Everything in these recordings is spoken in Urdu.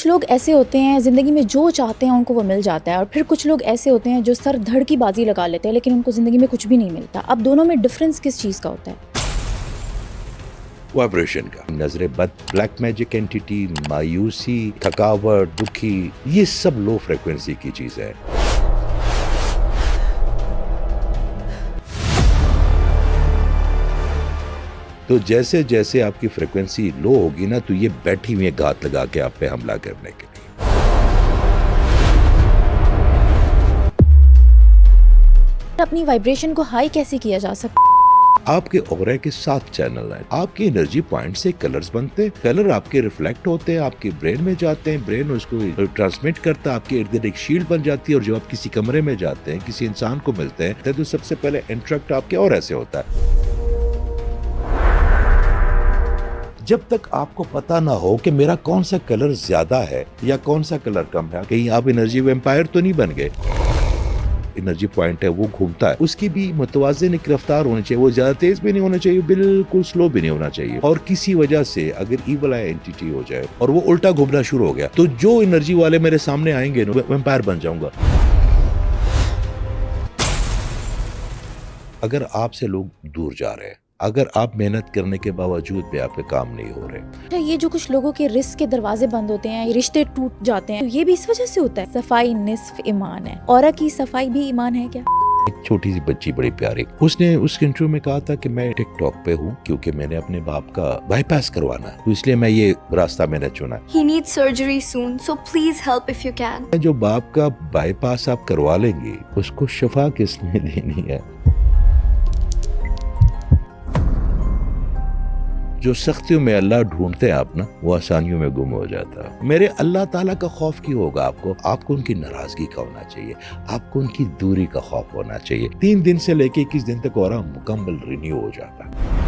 کچھ لوگ ایسے ہوتے ہیں زندگی میں جو چاہتے ہیں ان کو وہ مل جاتا ہے، اور پھر کچھ لوگ ایسے ہوتے ہیں جو سر دھڑ کی بازی لگا لیتے ہیں لیکن ان کو زندگی میں کچھ بھی نہیں ملتا. اب دونوں میں ڈفرینس کس چیز کا ہوتا ہے؟ وائبریشن کا. نظر بد، بلیک میجک اینٹیٹی، مایوسی، تھکاوٹ، دکھی، یہ سب لو فریکوینسی کی چیز ہے. تو جیسے جیسے آپ کی فریکوینسی لو ہوگی نا تو یہ بیٹھی ہوئی گھات لگا کے آپ پہ حملہ کرنے کے لیے. اپنی وائبریشن کو ہائی کیسے کیا جا سکتا؟ آپ کے اورے کے 7 چینل ہیں. آپ کی انرجی پوائنٹ سے کلرز بنتے ہیں، کلر آپ کے ریفلیکٹ ہوتے ہیں، آپ کے برین میں جاتے ہیں، برین اس کو ٹرانسمٹ کرتا ہے، آپ کے ارد گرد ایک شیلڈ بن جاتی ہے. اور جب آپ کسی کمرے میں جاتے ہیں، کسی انسان کو ملتے ہیں تو سب سے پہلے انٹریکٹ آپ کے اور ایسے ہوتا ہے. جب تک آپ کو پتا نہ ہو کہ میرا کون سا کلر زیادہ ہے یا کون سا کلر کم ہے، کہیں آپ انرجی ویمپائر تو نہیں بن گئے. انرجی پوائنٹ ہے وہ گھومتا ہے، اس کی بھی متوازن ایک رفتار ہونی چاہیے. وہ زیادہ تیز بھی نہیں ہونا چاہیے، بالکل سلو بھی نہیں ہونا چاہیے. اور کسی وجہ سے اگر ایول آئی اینٹیٹی ہو جائے اور وہ الٹا گھومنا شروع ہو گیا تو جو انرجی والے میرے سامنے آئیں گے ویمپائر بن جاؤں گا. اگر آپ سے لوگ دور جا رہے ہیں، اگر آپ محنت کرنے کے باوجود بھی آپ کے کام نہیں ہو رہے. یہ جو کچھ لوگوں کے رزق کے دروازے بند ہوتے ہیں، یہ رشتے ٹوٹ جاتے ہیں، تو یہ بھی اس وجہ سے ہوتا ہے. صفائی نصف ایمان ہے. عورت کی صفائی بھی ایمان ہے کیا؟ ایک چھوٹی سی بچی بڑی پیاری، اس نے اس انٹرویو میں کہا تھا کہ میں ٹک ٹاک پہ ہوں کیونکہ میں نے اپنے باپ کا بائی پاس کروانا ہے، تو اس لیے میں یہ راستہ میں نے چنا. He needs surgery soon, so please help if you can. جو باپ کا بائی پاس آپ کروا لیں گے اس کو شفا کس نے دینی ہے؟ جو سختیوں میں اللہ ڈھونڈتے ہیں آپ نا، وہ آسانیوں میں گم ہو جاتا ہے. میرے اللہ تعالیٰ کا خوف کیوں ہوگا آپ کو؟ آپ کو ان کی ناراضگی کا ہونا چاہیے، آپ کو ان کی دوری کا خوف ہونا چاہیے. 3 دن سے لے کے 21 دن تک اور مکمل رینیو ہو جاتا ہے.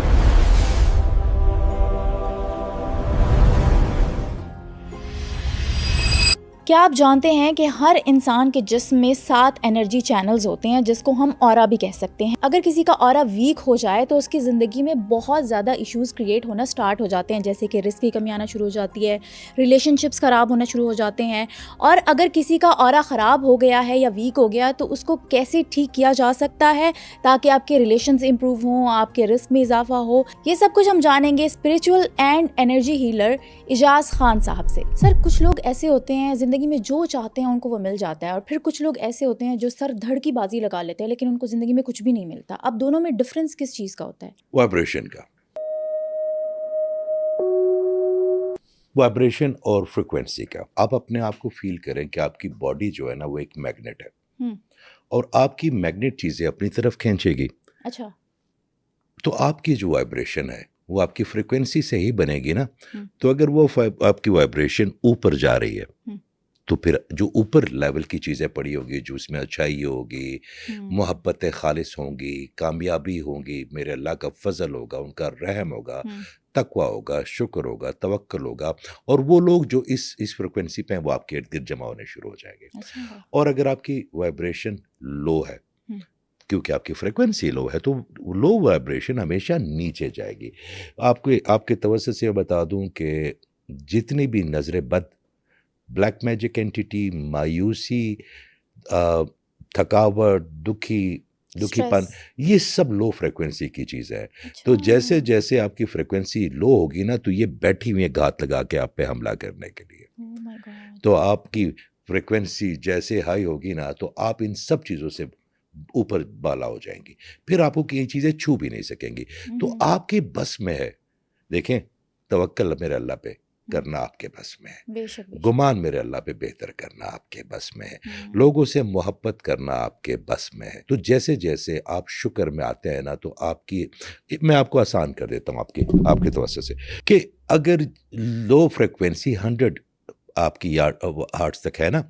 کیا آپ جانتے ہیں کہ ہر انسان کے جسم میں 7 انرجی چینلز ہوتے ہیں جس کو ہم اورا بھی کہہ سکتے ہیں. اگر کسی کا اورا ویک ہو جائے تو اس کی زندگی میں بہت زیادہ ایشوز کریٹ ہونا سٹارٹ ہو جاتے ہیں، جیسے کہ رزق کی کمی آنا شروع ہو جاتی ہے، ریلیشن شپس خراب ہونا شروع ہو جاتے ہیں. اور اگر کسی کا اورا خراب ہو گیا ہے یا ویک ہو گیا تو اس کو کیسے ٹھیک کیا جا سکتا ہے تاکہ آپ کے ریلیشنز امپروو ہوں، آپ کے رزق میں اضافہ ہو، یہ سب کچھ ہم جانیں گے اسپریچول اینڈ انرجی ہیلر اجاز خان صاحب سے. سر کچھ لوگ ایسے ہوتے ہیں زندگی میں جو چاہتے ہیں ان کو وہ مل جاتا ہے، اور پھر کچھ لوگ ایسے ہوتے ہیں جو سر دھڑ کی بازی لگا لیتے ہیں لیکن ان کو زندگی میں کچھ بھی نہیں ملتا. اب دونوں میں ڈفرینس کس چیز کا ہوتا ہے؟ وائبریشن کا. وائبریشن اور فریکوینسی کا. آپ اپنے آپ کو فیل کریں کہ آپ کی باڈی جو ہے نا وہ ایک میگنیٹ ہے، اور آپ کی میگنیٹ چیزیں اپنی طرف کھینچے گی. اچھا. تو آپ کی جو وائبریشن ہے وہ آپ کی فریکوینسی سے ہی بنے گی نا. تو اگر وہ آپ کی وائبریشن اوپر جا رہی ہے تو پھر جو اوپر لیول کی چیزیں پڑی ہوگی، جو اس میں اچھائی ہوگی، محبت خالص ہوں گی، کامیابی ہوں گی، میرے اللہ کا فضل ہوگا، ان کا رحم ہوگا، تقویٰ ہوگا، شکر ہوگا، توکل ہوگا. اور وہ لوگ جو اس فریکوینسی پہ ہیں وہ آپ کے ارد گرد جمع ہونے شروع ہو جائیں گے. اور اگر آپ کی وائبریشن لو ہے، کیونکہ آپ کی فریکوینسی لو ہے، تو لو وائبریشن ہمیشہ نیچے جائے گی. آپ کے توسط سے بتا دوں کہ جتنی بھی نظر بد، بلیک میجک اینٹیٹی، مایوسی، تھکاوٹ، دکھی پن، یہ سب لو فریکوینسی کی چیز ہے. تو جیسے جیسے آپ کی فریکوینسی لو ہوگی نا تو یہ بیٹھی ہوئی گھات لگا کے آپ پہ حملہ کرنے کے لیے. تو آپ کی فریکوینسی جیسے ہائی ہوگی نا تو آپ ان سب چیزوں سے اوپر بالا ہو جائیں گی، پھر آپ کو یہ چیزیں چھو بھی نہیں سکیں گی. تو آپ کے بس میں ہے. دیکھیں، توکل میرے اللہ پہ کرنا آپ کے بس میں ہے، گمان میرے اللہ پہ بہتر کرنا آپ کے بس میں ہے، لوگوں سے محبت کرنا آپ کے بس میں ہے. تو جیسے جیسے آپ شکر میں آتے ہیں نا تو میں آپ کو آسان کر دیتا ہوں آپ کے توسط سے، کہ اگر لو فریکوینسی 100 آپ کی ہارٹس تک ہے نا،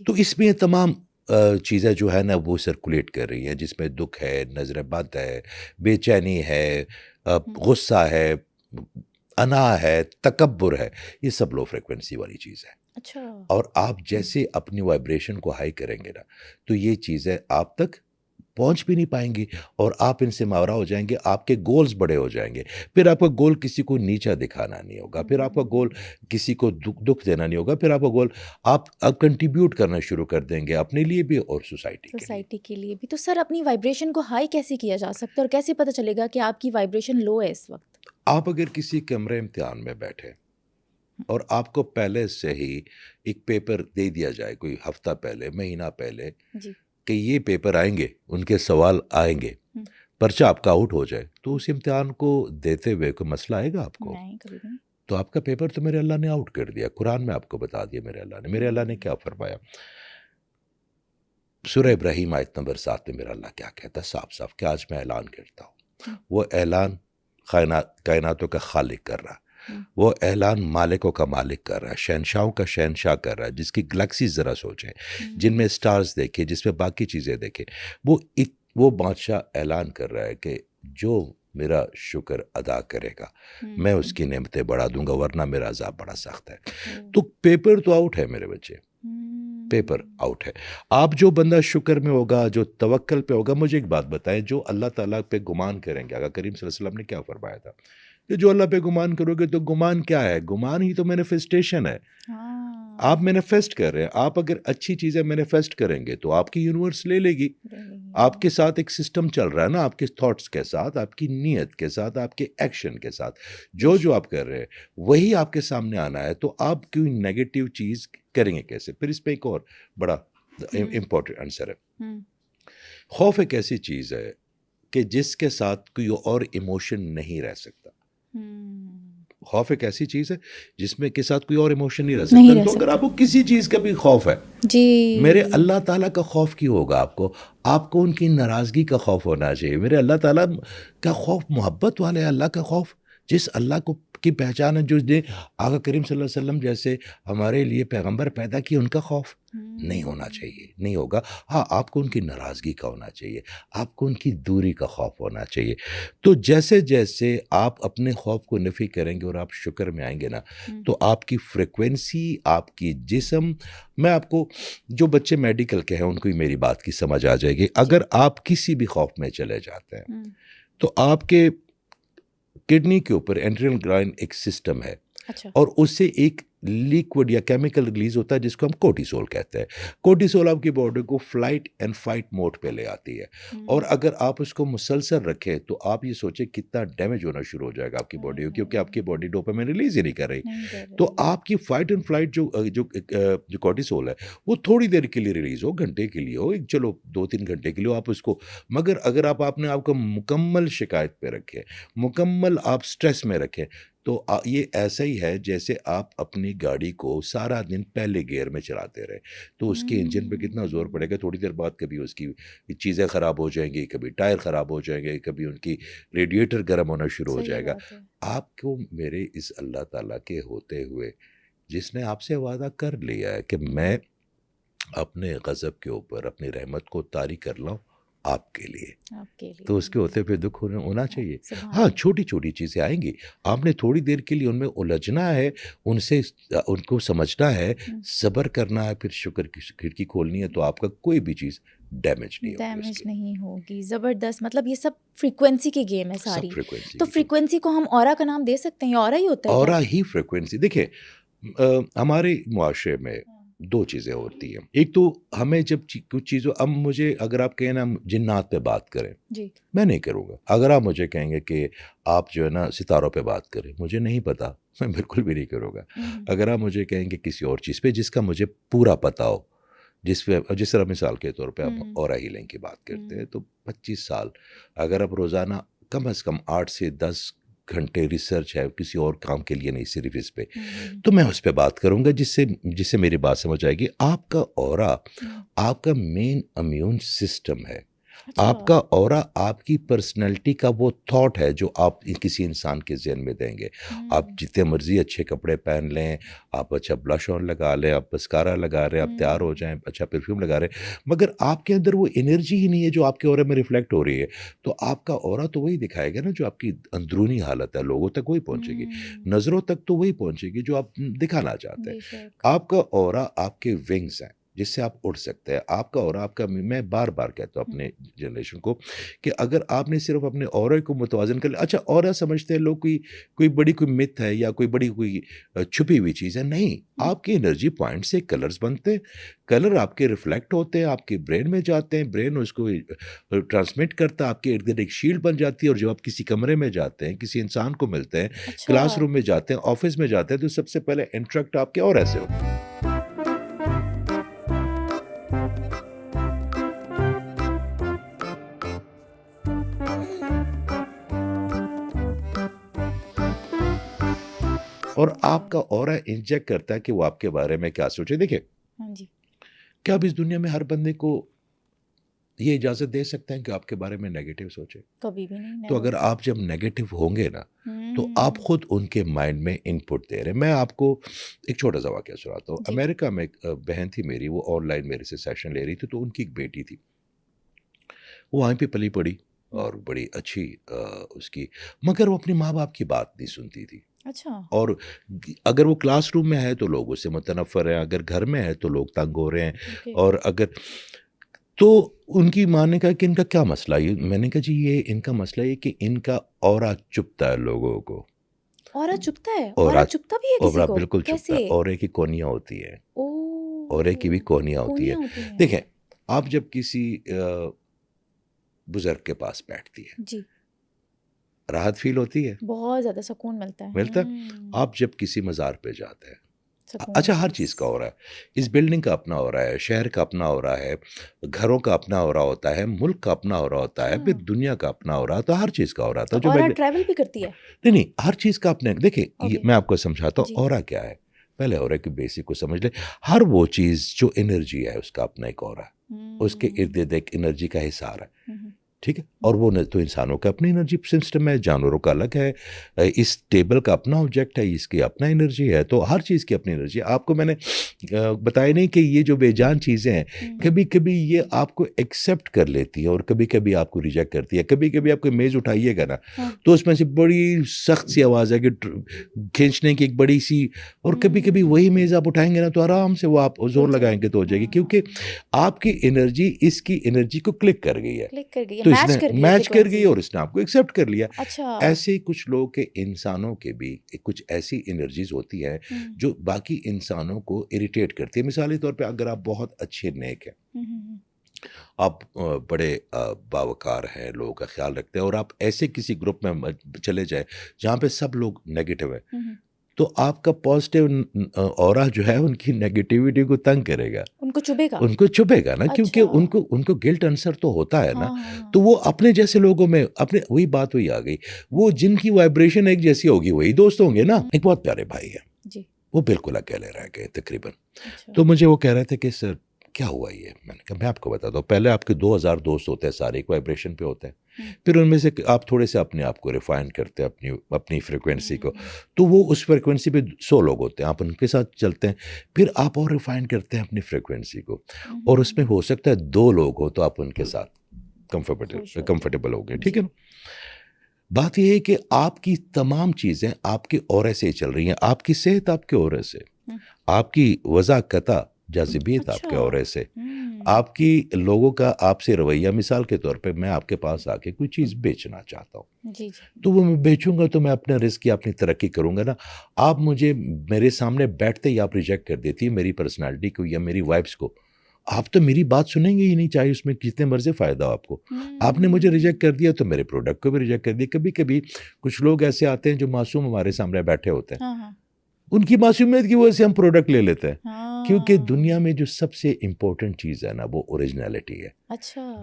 تو اس میں تمام چیزیں جو ہے نا وہ سرکولیٹ کر رہی ہیں، جس میں دکھ ہے، نظر بد ہے، بے چینی ہے، غصہ ہے، انا ہے، تکبر ہے، یہ سب لو فریکوینسی والی چیز ہے. اچھا. اور آپ جیسے اپنی وائبریشن کو ہائی کریں گے نا تو یہ چیزیں آپ تک پہنچ بھی نہیں پائیں گی اور آپ ان سے ماورا ہو جائیں گے. آپ کے گولز بڑے ہو جائیں گے. پھر آپ کا گول کسی کو نیچا دکھانا نہیں ہوگا, پھر آپ کا گول کسی کو دکھ دینا نہیں ہوگا, پھر آپ کا گول آپ کنٹریبیوٹ کرنا شروع کر دیں گے اپنے لیے بھی اور سوسائٹی کے لیے بھی. تو سر اپنی وائبریشن کو ہائی کیسے کیا جا سکتا ہے اور کیسے پتہ چلے گا کہ آپ کی وائبریشن لو ہے اس وقت؟ آپ اگر کسی کمرے امتحان میں بیٹھے اور آپ کو پہلے سے ہی ایک پیپر دے دیا جائے کوئی ہفتہ پہلے, مہینہ پہلے, جی کہ یہ پیپر آئیں گے, ان کے سوال آئیں گے, پرچہ آپ کا آؤٹ ہو جائے, تو اس امتحان کو دیتے ہوئے کوئی مسئلہ آئے گا آپ کو؟ نہیں, کبھی نہیں. تو آپ کا پیپر تو میرے اللہ نے آؤٹ کر دیا. قرآن میں آپ کو بتا دیا میرے اللہ نے کیا فرمایا. سورہ ابراہیم آیت نمبر 7 میں میرا اللہ کیا کہتا ہے صاف صاف کہ آج میں اعلان کرتا ہوں. وہ اعلان کائناتوں کا خالق کر رہا, وہ اعلان مالکوں کا مالک کر رہا ہے, شہنشاہوں کا شہنشاہ کر رہا ہے, جس کی گلیکسیز ذرا سوچیں, جن میں سٹارز دیکھیں, جس میں باقی چیزیں دیکھیں, وہ بادشاہ اعلان کر رہا ہے کہ جو میرا شکر ادا کرے گا میں اس کی نعمتیں بڑھا دوں گا, ورنہ میرا عذاب بڑا سخت ہے. تو پیپر تو آؤٹ ہے میرے بچے, پیپر آؤٹ ہے. آپ جو بندہ شکر میں ہوگا, جو توکل پہ ہوگا, مجھے ایک بات بتائیں, جو اللہ تعالیٰ پہ گمان کریں گے, آقا کریم صلی اللہ علیہ وسلم نے کیا فرمایا تھا کہ جو اللہ پہ گمان کرو گے, تو گمان کیا ہے؟ گمان ہی تو مینیفیسٹیشن ہے. آپ مینیفیسٹ کر رہے ہیں. آپ اگر اچھی چیزیں مینیفیسٹ کریں گے تو آپ کی یونیورس لے لے گی. آپ کے ساتھ ایک سسٹم چل رہا ہے نا, آپ کے تھاٹس کے ساتھ, آپ کی نیت کے ساتھ, آپ کے ایکشن کے ساتھ, جو آپ کر رہے ہیں وہی آپ کے سامنے آنا ہے. تو آپ کوئی نیگیٹو چیز کریں گے کیسے؟ پھر اس پہ ایک اور بڑا امپورٹنٹ آنسر ہے. خوف ایک ایسی چیز ہے کہ جس کے ساتھ کوئی اور ایموشن نہیں رہ سکتا. خوف ایک ایسی چیز ہے جس میں کے ساتھ کوئی اور ایموشن نہیں رہ سکتا. تو اگر آپ کو کسی چیز کا بھی خوف ہے, میرے اللہ تعالیٰ کا خوف کیوں ہوگا آپ کو ان کی ناراضگی کا خوف ہونا چاہیے. میرے اللہ تعالیٰ کا خوف محبت والے اللہ کا خوف, جس اللہ کو کی پہچان ہے, جو نے آقا کریم صلی اللہ علیہ وسلم جیسے ہمارے لیے پیغمبر پیدا کیے, ان کا خوف نہیں ہونا چاہیے, نہیں ہوگا. ہاں, آپ کو ان کی ناراضگی کا ہونا چاہیے, آپ کو ان کی دوری کا خوف ہونا چاہیے. تو جیسے جیسے آپ اپنے خوف کو نفی کریں گے اور آپ شکر میں آئیں گے نا, تو آپ کی فریکوینسی, آپ کی جسم, میں آپ کو, جو بچے میڈیکل کے ہیں ان کو میری بات کی سمجھ آ جائے گی. اگر آپ کسی بھی خوف میں چلے جاتے ہیں تو آپ کے کڈنی کے اوپر اینٹرینل گلینڈ ایک سسٹم ہے, اور اس سے ایک لیکوڈ یا کیمیکل ریلیز ہوتا ہے جس کو ہم کورٹیسول کہتے ہیں. کورٹیسول آپ کی باڈی کو فلائٹ اینڈ فائٹ موڈ پہ لے آتی ہے, اور اگر آپ اس کو مسلسل رکھیں تو آپ یہ سوچیں کتنا ڈیمیج ہونا شروع ہو جائے گا آپ کی باڈی کو, کیونکہ آپ کی باڈی ڈوپامین ریلیز ہی نہیں کر رہی. تو آپ کی فائٹ اینڈ فلائٹ جو کورٹیسول ہے وہ تھوڑی دیر کے لیے ریلیز ہو, گھنٹے کے لیے ہو, چلو 2-3 گھنٹے کے لیے آپ اس کو, مگر اگر آپ نے آپ کو مکمل شکایت پہ رکھیں, مکمل آپ سٹریس میں رکھیں, تو یہ ایسا ہی ہے جیسے آپ اپنی گاڑی کو سارا دن پہلے گیئر میں چلاتے رہے, تو اس کے انجن پہ کتنا زور پڑے گا. تھوڑی دیر بعد کبھی اس کی چیزیں خراب ہو جائیں گی, کبھی ٹائر خراب ہو جائیں گے, کبھی ان کی ریڈیٹر گرم ہونا شروع ہو جائے گا. آپ کو میرے اس اللہ تعالیٰ کے ہوتے ہوئے, جس نے آپ سے وعدہ کر لیا ہے کہ میں اپنے غضب کے اوپر اپنی رحمت کو طاری کر لاؤں آپ کے لیے, تو اس کے ہوتے پہ دکھ ہونا چاہیے. ہاں, چھوٹی چھوٹی چیزیں آئیں گی, آپ نے تھوڑی دیر کے لیے ان میں الجھنا ہے, ان کو سمجھنا ہے, صبر کرنا ہے, پھر شکر کی کھڑکی کھولنی ہے, تو آپ کا کوئی بھی چیز ڈیمیج نہیں ہوگی. زبردست. مطلب یہ سب فریکوینسی کے گیم ہے ساری. تو فریکوینسی کو ہم اورا کا نام دے سکتے ہیں, اورا ہی ہوتا ہے, اورا ہی فریکوینسی. دیکھیں, ہمارے معاشرے میں 2 چیزیں ہوتی ہیں. ایک تو ہمیں جب کچھ چیزوں, اب مجھے اگر آپ کہیں نا جنات پہ بات کریں, میں نہیں کروں گا. اگر آپ مجھے کہیں گے کہ آپ جو ہے نا ستاروں پہ بات کریں, مجھے نہیں پتا, میں بالکل بھی نہیں کروں گا. اگر آپ مجھے کہیں گے کسی اور چیز پہ جس کا مجھے پورا پتا ہو, جس طرح مثال کے طور پہ آپ اورا ہیلنگ کی بات کرتے ہیں, تو 25 سال اگر آپ روزانہ کم از کم 8 سے 10 گھنٹے ریسرچ ہے کسی اور کام کے لیے نہیں, صرف اس پہ, تو میں اس پہ بات کروں گا جس سے میری بات سمجھ آئے گی. آپ کا اورا آپ کا مین امیون سسٹم ہے. آپ کا اورا آپ کی پرسنالٹی کا وہ تھاٹ ہے جو آپ کسی انسان کے ذہن میں دیں گے. آپ جتنے مرضی اچھے کپڑے پہن لیں, آپ اچھا بلش آن لگا لیں, آپ مسکارا لگا رہے ہیں, آپ تیار ہو جائیں, اچھا پرفیوم لگا رہے ہیں, مگر آپ کے اندر وہ انرجی ہی نہیں ہے جو آپ کے اورے میں ریفلیکٹ ہو رہی ہے. تو آپ کا اورا تو وہی دکھائے گا نا جو آپ کی اندرونی حالت ہے, لوگوں تک وہی پہنچے گی, نظروں تک تو وہی پہنچے گی جو آپ دکھانا چاہتے ہیں. آپ کا اورا آپ کے ونگز ہیں, جس سے آپ اڑ سکتے ہیں. آپ کا اورا آپ کا, میں بار بار کہتا ہوں اپنے جنریشن کو کہ اگر آپ نے صرف اپنے اورے کو متوازن کر لیا. اچھا اورا سمجھتے ہیں لوگ کوئی بڑی کوئی مت ہے یا کوئی چھپی ہوئی چیز ہے. نہیں, آپ کی انرجی پوائنٹ سے کلرز بنتے ہیں, کلر آپ کے ریفلیکٹ ہوتے ہیں, آپ کے برین میں جاتے ہیں, برین اس کو ٹرانسمٹ کرتا ہے, آپ کے ارد گرد ایک شیلڈ بن جاتی ہے. اور جب آپ کسی کمرے میں جاتے ہیں, کسی انسان کو ملتے ہیں, کلاس روم میں جاتے ہیں, آفس میں جاتے ہیں, تو سب سے پہلے انٹریکٹ آپ کے اورے سے ہوتا ہے. اور آپ کا اورا انجیکٹ کرتا ہے کہ وہ آپ کے بارے میں کیا سوچے. دیکھیں, کیا آپ اس دنیا میں ہر بندے کو یہ اجازت دے سکتے ہیں کہ آپ کے بارے میں نیگیٹو سوچے؟ کبھی بھی نہیں. تو اگر آپ جب نیگیٹو ہوں گے نا, تو آپ خود ان کے مائنڈ میں ان پٹ دے رہے ہیں. میں آپ کو ایک چھوٹا سا واقعہ سناتا ہوں. امریکہ میں ایک بہن تھی میری, وہ آن لائن میرے سے سیشن لے رہی تھی. تو ان کی ایک بیٹی تھی, وہ وہیں پہ پلی پڑی اور بڑی اچھی اس کی, مگر وہ اپنے ماں باپ کی بات نہیں سنتی تھی. اچھا. اور اگر وہ کلاس روم میں ہے تو لوگ اس سے متنفر ہیں, اگر گھر میں ہے تو لوگ تنگ ہو رہے ہیں. اور اگر تو ان کی ماں نے کہا کہ ان کا کیا مسئلہ ہے. میں نے کہا جی یہ ان کا مسئلہ ہے کہ ان کا اورا چپتا ہے لوگوں کو. اورا چپتا ہے؟ اورا چپتا بھی ہے کسی کو؟ بالکل چپتا ہے. اورے کی کونیاں ہوتی ہیں, اورے کی بھی کونیاں ہوتی ہیں. دیکھیں, آپ جب کسی بزرگ کے پاس بیٹھتی ہے, جی, راحت فیل ہوتی ہے, بہت زیادہ سکون ملتا ہے. آپ جب کسی مزار پہ جاتے ہیں, اچھا ہر چیز کا ہو رہا ہے, اس بلڈنگ کا اپنا ہو رہا ہے, شہر کا اپنا ہو رہا ہے, گھروں کا اپنا ہو رہا ہوتا ہے, ملک کا اپنا ہو رہا ہوتا ہے, پھر دنیا کا اپنا ہو رہا ہے, تو ہر چیز کا ہو رہا تھا. جو اورا ٹریول بھی کرتی ہے؟ نہیں, ہر چیز کا اپنے. دیکھیں میں آپ کو سمجھاتا ہوں اورا کیا ہے. پہلے اورا کی بیسک کو سمجھ لیں. ہر وہ چیز جو انرجی ہے اس کا اپنا ایک اورا ہے, اس کے ارد گرد ایک انرجی کا حصار ہے, ٹھیک ہے. اور وہ تو انسانوں کا اپنی انرجی سسٹم ہے, جانوروں کا الگ ہے, اس ٹیبل کا اپنا آبجیکٹ ہے, اس کی اپنا انرجی ہے. تو ہر چیز کی اپنی انرجی. آپ کو میں نے بتایا نہیں کہ یہ جو بے جان چیزیں ہیں, کبھی کبھی یہ آپ کو ایکسیپٹ کر لیتی ہے اور کبھی کبھی آپ کو ریجیکٹ کرتی ہے. کبھی کبھی آپ کو میز اٹھائیے گا نا, تو اس میں سے بڑی سخت سی آواز ہے کہ کھینچنے کی ایک بڑی سی, اور کبھی کبھی وہی میز آپ اٹھائیں گے نا تو آرام سے وہ آپ زور لگائیں گے تو ہو جائے گی, کیونکہ آپ کی انرجی اس کی انرجی کو کلک کر گئی ہے, تو اس نے میچ کر گئی اور اس نے آپ کو ایکسیپٹ کر لیا. ایسے ہی کچھ لوگ کے انسانوں کے بھی کچھ ایسی انرجیز ہوتی ہیں جو باقی انسانوں کو اریٹیٹ کرتی ہے. مثالی طور پہ اگر آپ بہت اچھے نیک ہیں, آپ بڑے باوقار ہیں, لوگوں کا خیال رکھتے ہیں, اور آپ ایسے کسی گروپ میں چلے جائیں جہاں پہ سب لوگ نیگیٹو ہیں, تو آپ کا پازیٹیو اورا جو ہے ان کی نیگیٹیوٹی کو تنگ کرے گا, ان کو چبھے گا نا. کیونکہ ان کو گلٹ انسر تو ہوتا ہے نا. تو وہ اپنے جیسے لوگوں میں اپنے وہی بات وہی آ گئی, وہ جن کی وائبریشن ایک جیسی ہوگی وہی دوست ہوں گے نا. ایک بہت پیارے بھائی ہیں, وہ بالکل اکیلے رہ گئے تقریباً. تو مجھے وہ کہہ رہے تھے کہ سر کیا ہوا یہ. میں نے کہا میں آپ کو بتا دوں, پہلے آپ کے 2000 دوست ہوتے ہیں, سارے ایک وائبریشن پہ ہوتے ہیں. پھر ان میں سے آپ تھوڑے سے اپنے آپ کو ریفائن کرتے ہیں, اپنی فریکوینسی کو, تو وہ اس فریکوینسی پہ 100 لوگ ہوتے ہیں, آپ ان کے ساتھ چلتے ہیں. پھر آپ اور ریفائن کرتے ہیں اپنی فریکوینسی کو, اور اس میں ہو سکتا ہے 2 لوگ ہو تو آپ ان کے ساتھ کمفرٹیبل ہو گئے, ٹھیک ہے نا. بات یہ ہے کہ آپ کی تمام چیزیں آپ کے اورے سے چل رہی ہیں. آپ کی صحت آپ کے اورے سے, آپ کی وضاقتہ جاذبیت آپ کے اورے سے, آپ کی لوگوں کا آپ سے رویہ. مثال کے طور پہ میں آپ کے پاس آ کے کوئی چیز بیچنا چاہتا ہوں, تو وہ میں بیچوں گا تو میں اپنا رزق کی اپنی ترقی کروں گا نا. آپ مجھے میرے سامنے بیٹھتے ہی آپ ریجیکٹ کر دیتی ہے میری پرسنالٹی کو یا میری وائبس کو. آپ تو میری بات سنیں گے ہی نہیں, چاہے اس میں جتنے مرضی فائدہ ہو آپ کو. آپ نے مجھے ریجیکٹ کر دیا تو میرے پروڈکٹ کو بھی ریجیکٹ کر دیا. کبھی کبھی کچھ لوگ ایسے آتے ہیں جو معصوم ہمارے سامنے بیٹھے ہوتے ہیں, ان کی معصومیت کی وجہ سے ہم پروڈکٹ لے لیتے ہیں. کیونکہ دنیا میں جو سب سے امپورٹنٹ چیز ہے نا وہ اوریجنلٹی ہے.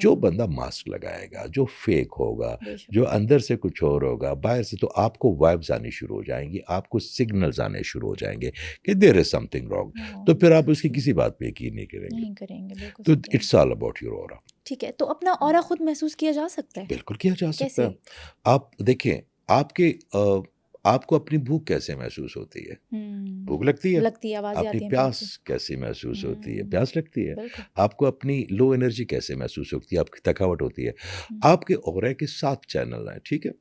جو بندہ ماسک لگائے گا, جو فیک ہوگا, جو اندر سے کچھ اور ہوگا باہر سے, تو آپ کو وائبز آنی شروع ہو جائیں گی, آپ کو سگنلز آنے شروع ہو جائیں گے کہ دیر از سم تھنگ رانگ. تو پھر آپ اس کی کسی بات پہ یقین نہیں کریں گے. تو اٹس آل اباؤٹ یور اورا. ٹھیک ہے, تو اپنا اورا خود محسوس کیا جا سکتا ہے؟ بالکل کیا جا سکتا ہے. آپ دیکھیں, آپ کو اپنی بھوک کیسے محسوس ہوتی ہے؟ بھوک لگتی ہے. اپنی پیاس کیسی محسوس ہوتی ہے؟ پیاس لگتی ہے. آپ کو اپنی لو انرجی کیسے محسوس ہوتی ہے؟ آپ کی تھکاوٹ ہوتی ہے. آپ کے اورے کے 7 چینل ہیں, ٹھیک ہے.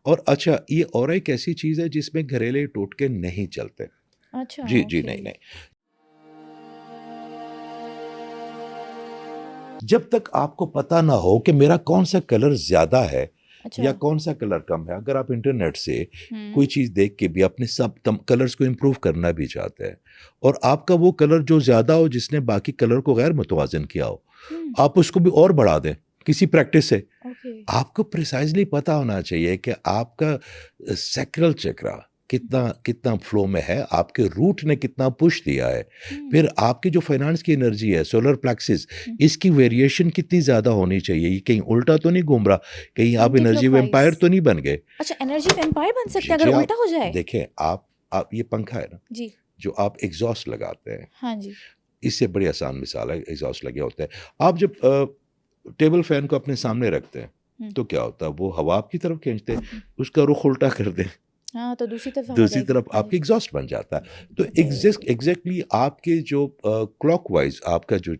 اور اچھا, یہ اورا ایک ایسی چیز ہے جس میں گھریلے ٹوٹکے نہیں چلتے. جی نہیں. جب تک آپ کو پتہ نہ ہو کہ میرا کون سا کلر زیادہ ہے اچھا یا کون سا کلر کم ہے. اگر آپ انٹرنیٹ سے ہم، کوئی چیز دیکھ کے بھی اپنے سب کلرز کو امپروو کرنا بھی چاہتے ہیں اور آپ کا وہ کلر جو زیادہ ہو جس نے باقی کلر کو غیر متوازن کیا ہو, ہم، آپ اس کو بھی اور بڑھا دیں کسی پریکٹس سے. اوکے آپ کو پریسائزلی پتہ ہونا چاہیے کہ آپ کا سیکرل چکرا کتنا فلو میں ہے, آپ کے روٹ نے کتنا پش دیا ہے, ہم، پھر آپ کی جو فائنانس کی انرجی ہے سولر پلیکسس ہم، اس کی ویریشن کتنی زیادہ ہونی چاہیے. یہ کہیں الٹا تو نہیں گھوم رہا, کہیں آپ anti energy clock vampire wise. تو نہیں بن گئے. اچھا انرجی ویمپائر بن سکتے ہیں جی اگر آپ الٹا ہو جائے. دیکھیں, آپ یہ پنکھا ہے نا جی جو آپ ایگزاسٹ لگاتے ہیں, ہاں جی اس سے بڑی آسان مثال ہے. ایگزاسٹ لگے ہوتے ہیں, آپ جب ٹیبل فین کو اپنے سامنے رکھتے ہیں تو کیا ہوتا ہے, وہ ہوا آپ کی طرف کھینچتے ہیں, اس کا رخ الٹا کر دیں ہاں تو دوسری طرف ہوا دوسری جائے گی. طرف آپ کی ایگزاسٹ بن جاتا ہے. تو ایگزیکٹلی آپ کے جو کلاک وائز آپ کا جو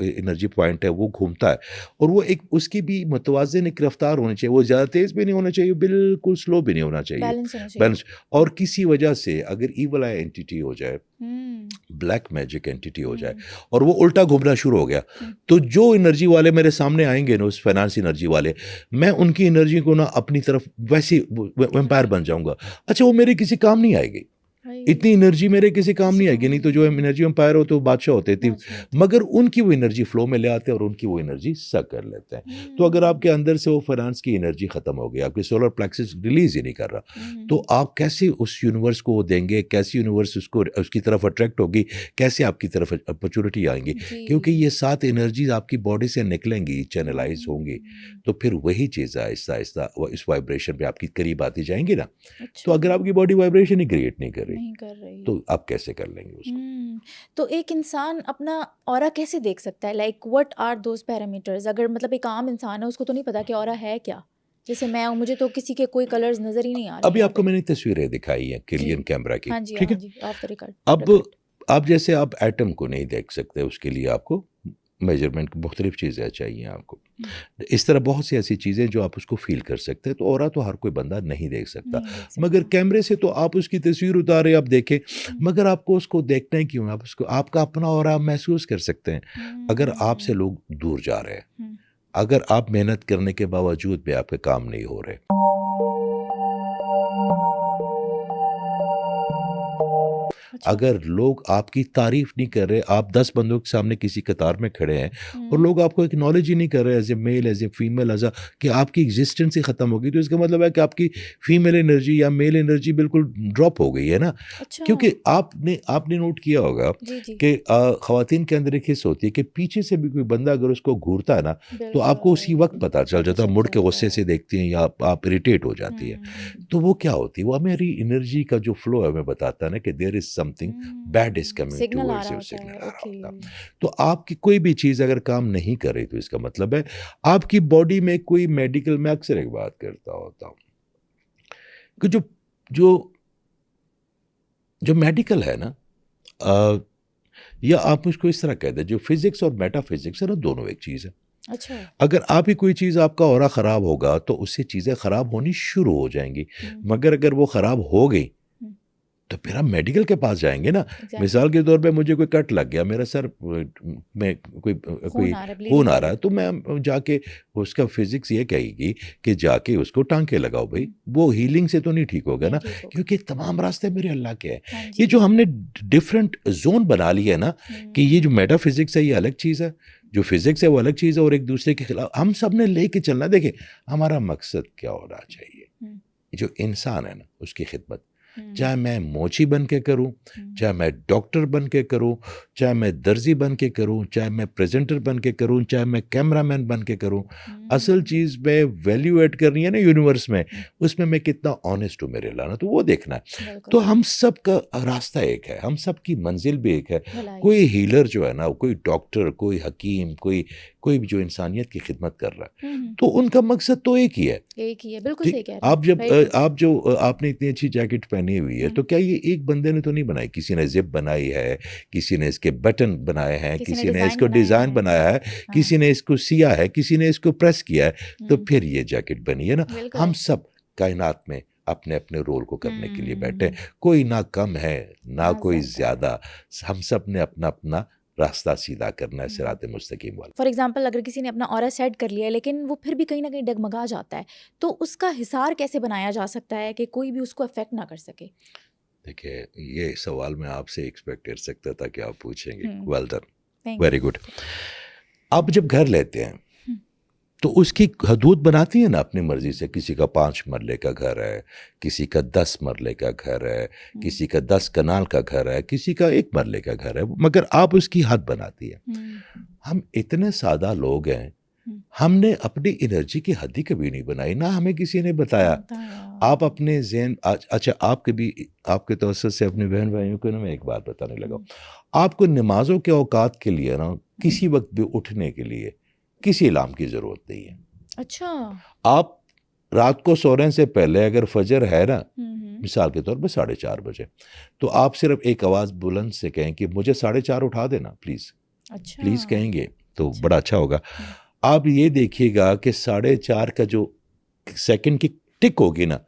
انرجی پوائنٹ ہے وہ گھومتا ہے, اور وہ ایک اس کی بھی متوازن ایک رفتار ہونی چاہیے. وہ زیادہ تیز بھی نہیں ہونا چاہیے, بالکل سلو بھی نہیں ہونا چاہیے, بیلنس ہونا چاہیے. بیلنس. اور کسی وجہ سے اگر ایول آئی اینٹیٹی ہو جائے, ہم، بلیک میجک اینٹیٹی ہو جائے ہم، اور وہ الٹا گھومنا شروع ہو گیا, تو جو انرجی والے میرے سامنے آئیں گے نا, اس فائنانس انرجی والے, میں ان کی انرجی کو نا اپنی طرف ویسی ویمپائر بن جاؤں گا. اچھا وہ میرے کسی کام نہیں آئے گی, اتنی انرجی میرے کسی کام نہیں آئے گی. نہیں تو جو انرجی ویمپائر ہوتے وہ بادشاہ ہوتے تھے, مگر ان کی وہ انرجی فلو میں لے آتے ہیں اور ان کی وہ انرجی سک کر لیتے ہیں. تو اگر آپ کے اندر سے وہ فائنانس کی انرجی ختم ہو گئی, آپ کے سولر پلیکسس ریلیز ہی نہیں کر رہا, تو آپ کیسے اس یونیورس کو دیں گے, کیسی یونیورس اس کی طرف اٹریکٹ ہوگی, کیسے آپ کی طرف اپرچونٹی آئیں گی, کیونکہ یہ 7 انرجیز آپ کی باڈی سے نکلیں گی, چینلائز ہوں گی, تو پھر وہی چیز آہستہ آہستہ اس وائبریشن پہ آپ کی قریب آتی جائیں گی نا. تو اگر آپ کی باڈی وائبریشن ہی کریٹ نہیں کر رہی تو آپ کیسے کر لیں گے اس کو. تو ایک انسان اپنا اورا کیسے دیکھ سکتا ہے, like what are those parameters? اگر مطلب ایک عام انسان ہے اس کو تو نہیں پتا کہ اورا ہے کیا, جیسے میں ہوں, مجھے تو کسی کے کوئی کلرز نظر ہی نہیں آ رہے. ابھی آپ کو میں نے تصویریں دکھائی ہیں کلین کیمرہ کی, ہاں جی ٹھیک ہے. ہاں جی آف دا ریکارڈ. اب آپ جیسے آپ ایٹم کو نہیں دیکھ سکتے, اس کے لیے آپ کو میجرمنٹ مختلف چیزیں چاہیے آپ کو. اس طرح بہت سی ایسی چیزیں جو آپ اس کو فیل کر سکتے ہیں, تو اورا تو ہر کوئی بندہ نہیں دیکھ سکتا, مگر کیمرے سے تو آپ اس کی تصویر اتارے, آپ دیکھیں, مگر آپ کو اس کو دیکھنا ہے کیوں, آپ کا اپنا اورا محسوس کر سکتے ہیں. اگر آپ سے لوگ دور جا رہے ہیں, اگر آپ محنت کرنے کے باوجود بھی آپ کے کام نہیں ہو رہے, اگر لوگ آپ کی تعریف نہیں کر رہے, آپ 10 بندوں کے سامنے کسی قطار میں کھڑے ہیں اور لوگ آپ کو اکنالج ہی نہیں کر رہے as a male, as a female, as a کہ آپ کی ایگزسٹنس ہی ختم ہوگی, تو اس کا مطلب ہے کہ آپ کی فیمیل انرجی یا میل انرجی بالکل ڈراپ ہو گئی ہے نا. کیونکہ آپ نے نوٹ کیا ہوگا کہ خواتین کے اندر ایک حص ہوتی ہے کہ پیچھے سے بھی کوئی بندہ اگر اس کو گھورتا ہے نا, تو آپ کو اسی وقت پتہ چل جاتا, مڑ کے غصے سے دیکھتی ہیں یا آپ اریٹیٹ ہو جاتی ہے. تو وہ کیا ہوتی ہے, وہ ہماری انرجی کا جو فلو ہے ہمیں بتاتا ہے نا کہ دیر از something bad is coming towards you, signal آ رہا ہوتا. تو آپ کی کوئی بھی چیز اگر کام نہیں کر رہی, تو اس کا مطلب ہے آپ کی باڈی میں کوئی میڈیکل, میں اکثر ایک بات کرتا ہوتا ہوں کہ جو میڈیکل ہے نا, یا آپ اس کو اس طرح کہہ دیں, جو فزکس اور میٹا فزکس ہے نا, دونوں ایک چیز ہے. اچھا, اگر آپ ہی کوئی چیز, آپ کا اورا خراب ہوگا تو اس سے چیزیں خراب ہونی شروع ہو جائیں گی, مگر اگر وہ خراب ہو گئی تو پھر ہم میڈیکل کے پاس جائیں گے نا. مثال کے طور پہ مجھے کوئی کٹ لگ گیا, میرا سر میں کوئی خون آ رہا ہے, تو میں جا کے, اس کا فزکس یہ کہے گی کہ جا کے اس کو ٹانکے لگاؤ بھائی, وہ ہیلنگ سے تو نہیں ٹھیک ہوگا نا, کیونکہ تمام راستے میرے اللہ کے ہیں. یہ جو ہم نے ڈفرینٹ زون بنا لی ہے نا, کہ یہ جو میٹا فزکس ہے یہ الگ چیز ہے, جو فزکس ہے وہ الگ چیز ہے, اور ایک دوسرے کے خلاف ہم سب نے لے کے چلنا. دیکھیں ہمارا مقصد کیا ہونا چاہیے, جو انسان ہے نا اس کی خدمت, چاہے میں موچی بن کے کروں, چاہے میں ڈاکٹر بن کے کروں, چاہے میں درزی بن کے کروں, چاہے میں پریزنٹر بن کے کروں, چاہے میں کیمرہ مین بن کے کروں, اصل چیز میں ویلیو ایڈ کرنی ہے نا یونیورس میں, اس میں کتنا آنیسٹ ہوں میرے لانا, تو وہ دیکھنا ہے. تو ہم سب کا راستہ ایک ہے, ہم سب کی منزل بھی ایک ہے. کوئی ہیلر جو ہے نا, کوئی ڈاکٹر, کوئی حکیم, کوئی بھی جو انسانیت کی خدمت کر رہا ہے, تو ان کا مقصد تو ایک ہی ہے. بالکل صحیح کہہ رہے ہیں. آپ نے اتنی اچھی جیکٹ پہنی ہوئی ہے, تو کیا یہ ایک بندے نے تو نہیں بنائی, کسی نے زپ بنائی ہے, کسی نے اس کے بٹن بنائے ہیں, کسی نے اس کو ڈیزائن بنایا ہے, کسی نے اس کو سیا ہے, کسی نے اس کو پریس کیا ہے, تو پھر یہ جیکٹ بنی ہے نا. ہم سب کائنات میں اپنے اپنے رول کو کرنے کے لیے بیٹھے, کوئی نہ کم ہے نہ کوئی زیادہ, ہم سب نے اپنا اپنا راستہ سیدھا کرنا ہے صراط مستقیم والا. فار ایگزامپل اگر کسی نے اپنا اورا سیٹ کر لیا ہے لیکن وہ پھر بھی کہیں نہ کہیں ڈگمگا جاتا ہے تو اس کا حصار کیسے بنایا جا سکتا ہے کہ کوئی بھی اس کو افیکٹ نہ کر سکے؟ دیکھیے یہ سوال میں آپ سے ایکسپیکٹ کر سکتا تھا کہ آپ پوچھیں گے. ہوں. Well done, Thank very good. آپ جب گھر لیتے ہیں تو اس کی حدود بناتی ہیں نا اپنی مرضی سے. کسی کا 5 مرلے کا گھر ہے, کسی کا 10 مرلے کا گھر ہے, کسی کا 10 کنال کا گھر ہے, کسی کا 1 مرلے کا گھر ہے, مگر آپ اس کی حد بناتی ہیں. ہم اتنے سادہ لوگ ہیں, ہم نے اپنی انرجی کی حد ہی کبھی نہیں بنائی, نہ ہمیں کسی نے بتایا. آپ اپنے ذہن, اچھا آپ کے بھی, آپ کے توسط سے اپنے بہن بھائیوں کو نا میں ایک بات بتانے لگا ہوں. آپ کو نمازوں کے اوقات کے لیے نا کسی وقت بھی اٹھنے کے لیے کسی الارم کی ضرورت نہیں ہے. اچھا, آپ رات کو سونے سے پہلے اگر فجر ہے نا, مثال کے طور پہ 4:30 بجے, تو آپ صرف ایک آواز بلند سے کہیں کہ مجھے 4:30 اٹھا دینا پلیز. اچھا, پلیز کہیں گے تو بڑا اچھا ہوگا. آپ یہ دیکھیے گا کہ 4:30 کا جو سیکنڈ کی ٹک ہوگی نا,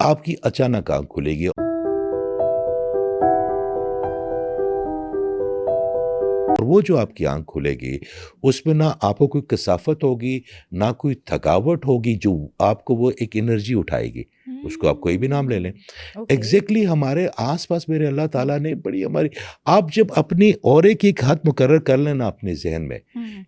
آپ کی اچانک آنکھ کھلے گی. اور وہ جو آپ کی آنکھ کھلے گی اس میں نہ آپ کو کوئی کثافت ہوگی, نہ کوئی تھکاوٹ ہوگی, جو آپ کو وہ ایک انرجی اٹھائے گی. اس کو آپ کوئی بھی نام لے لیں. ایگزیکٹلی ہمارے آس پاس میرے اللہ تعالیٰ نے بڑی ہماری, آپ جب اپنی اورے کی ایک حد مقرر کر لینا اپنے ذہن میں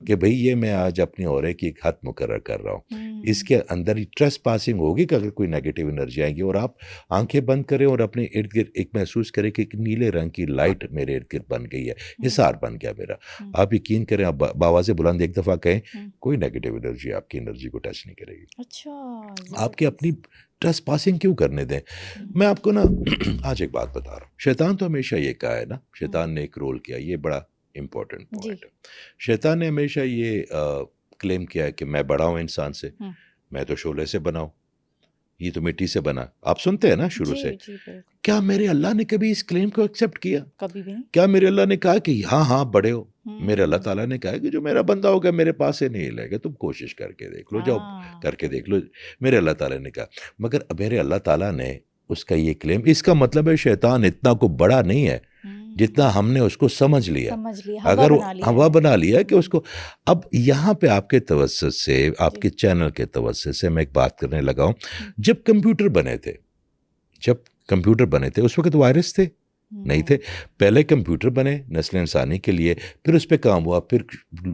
کہ بھئی یہ میں آج اپنی اورے کی ایک حد مقرر کر رہا ہوں, اس کے اندر ہی ٹریس پاسنگ ہوگی کہ اگر کوئی نیگیٹو انرجی آئے گی, اور آپ آنکھیں بند کریں اور اپنے ارد گرد ایک محسوس کریں کہ ایک نیلے رنگ کی لائٹ میرے ارد گرد بن گئی ہے, حصار بن گیا میرا. آپ یقین کریں, آپ باواز بلند ایک دفعہ کہیں, کوئی نیگیٹو انرجی آپ کی انرجی کو ٹچ نہیں کرے گی. اچھا, آپ کی اپنی ٹرس پاسنگ کیوں کرنے دیں. میں آپ کو نا آج ایک بات بتا رہا ہوں. شیطان تو ہمیشہ یہ کہا ہے نا, شیطان نے ایک رول کیا, یہ بڑا امپورٹنٹ پوائنٹ ہے. شیطان نے ہمیشہ یہ کلیم کیا ہے کہ میں بڑا ہوں انسان سے, میں تو شعلے سے بنا ہوں, یہ تو مٹی سے بنا. آپ سنتے ہیں نا شروع سے. کیا میرے اللہ نے کبھی اس کلیم کو ایکسیپٹ کیا؟ کبھی بھی نہیں. کیا میرے اللہ نے کہا کہ ہاں بڑے ہو؟ میرے اللہ تعالیٰ نے کہا کہ جو میرا بندہ ہوگا میرے پاس سے نہیں لے گا, تم کوشش کر کے دیکھ لو, جاؤ کر کے دیکھ لو. میرے اللہ تعالیٰ نے کہا, مگر میرے اللہ تعالیٰ نے اس کا یہ کلیم, اس کا مطلب ہے شیطان اتنا کو بڑا نہیں ہے جتنا ہم نے اس کو سمجھ لیا. اگر ہوا بنا لیا کہ اس کو. اب یہاں پہ آپ کے توسط سے, آپ کے چینل کے توسط سے میں ایک بات کرنے لگا ہوں. جب کمپیوٹر بنے تھے اس وقت وائرس تھے نہیں تھے. پہلے کمپیوٹر بنے نسل انسانی کے لیے, پھر اس پہ کام ہوا, پھر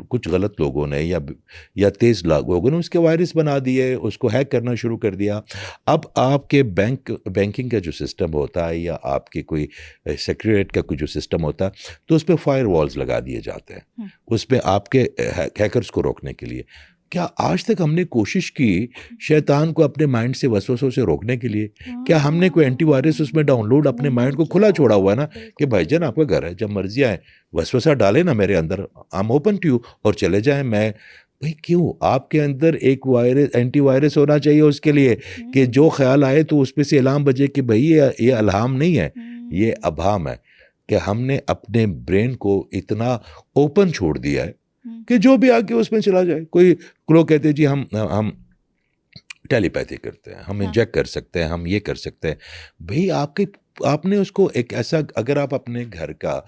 کچھ غلط لوگوں نے یا تیز لوگوں نے اس کے وائرس بنا دیے, اس کو ہیک کرنا شروع کر دیا. اب آپ کے بینکنگ کا جو سسٹم ہوتا ہے یا آپ کے کوئی سیکریٹریٹ کا کوئی جو سسٹم ہوتا ہے, تو اس پہ فائر والز لگا دیے جاتے ہیں, اس پہ آپ کے ہیکرز کو روکنے کے لیے. کیا آج تک ہم نے کوشش کی شیطان کو اپنے مائنڈ سے وسوسوں سے روکنے کے لیے؟ کیا ہم نے کوئی اینٹی وائرس اس میں ڈاؤن لوڈ اپنے مائنڈ کو کھلا چھوڑا ہوا ہے نا کہ بھائی جان آپ کا گھر ہے, جب مرضی آئے وسوسہ ڈالے نا میرے اندر, I am open to you, اور چلے جائیں. میں بھائی کیوں, آپ کے اندر ایک وائرس, اینٹی وائرس ہونا چاہیے اس کے لیے کہ جو خیال آئے تو اس پہ سے الہام بجے کہ بھائی یہ الہام نہیں ہے, یہ ابہام ہے. کہ ہم نے اپنے برین کو اتنا اوپن چھوڑ دیا ہے کہ جو بھی آ کے اس میں چلا جائے. کوئی لوگ کہتے ہیں جی ہم ٹیلی پیتھی کرتے ہیں, ہم انجیکٹ کر سکتے ہیں, ہم یہ کر سکتے ہیں. بھئی آپ نے اس کو ایک ایسا, اگر آپ اپنے گھر کا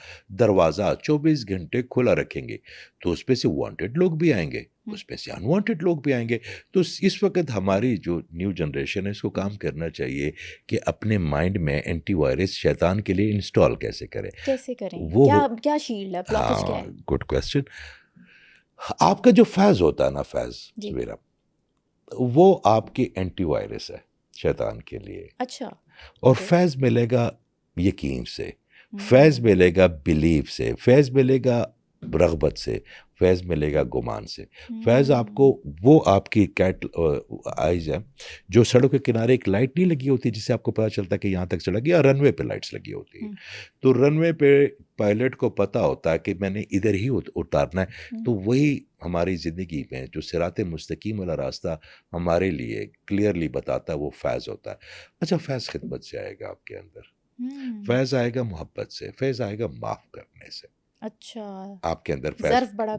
دروازہ 24 گھنٹے کھلا رکھیں گے تو اس پہ سے وانٹیڈ لوگ بھی آئیں گے, اس پہ سے انوانٹیڈ لوگ بھی آئیں گے. تو اس وقت ہماری جو نیو جنریشن ہے اس کو کام کرنا چاہیے کہ اپنے مائنڈ میں اینٹی وائرس شیطان کے لیے انسٹال کیسے کریں. وہ کیا شیلڈ ہے, بلاکیج کیا ہے؟ Good question. آپ کا جو فیض ہوتا ہے نا, فیض سویرا, وہ آپ کی اینٹی وائرس ہے شیطان کے لیے. اچھا. اور فیض ملے گا یقین سے, فیض ملے گا بلیف سے, فیض ملے گا رغبت سے, فیض ملے گا گمان سے. فیض آپ کو, وہ آپ کی کیٹ آئیز ہے جو سڑک کے کنارے ایک لائٹ نہیں لگی ہوتی جس سے آپ کو پتہ چلتا ہے کہ یہاں تک چلا گیا, رن وے پہ لائٹس لگی ہوتی ہیں. تو رن وے پہ پائلٹ کو پتہ ہوتا ہے کہ میں نے ادھر ہی اتارنا ہے. تو وہی ہماری زندگی میں جو صراط مستقیم والا راستہ ہمارے لیے کلیئرلی بتاتا ہے وہ فیض ہوتا ہے. اچھا, فیض خدمت سے آئے گا آپ کے اندر, فیض آئے گا محبت سے, فیض آئے گا معاف کرنے سے. اچھا, آپ کے اندر ظرف بڑا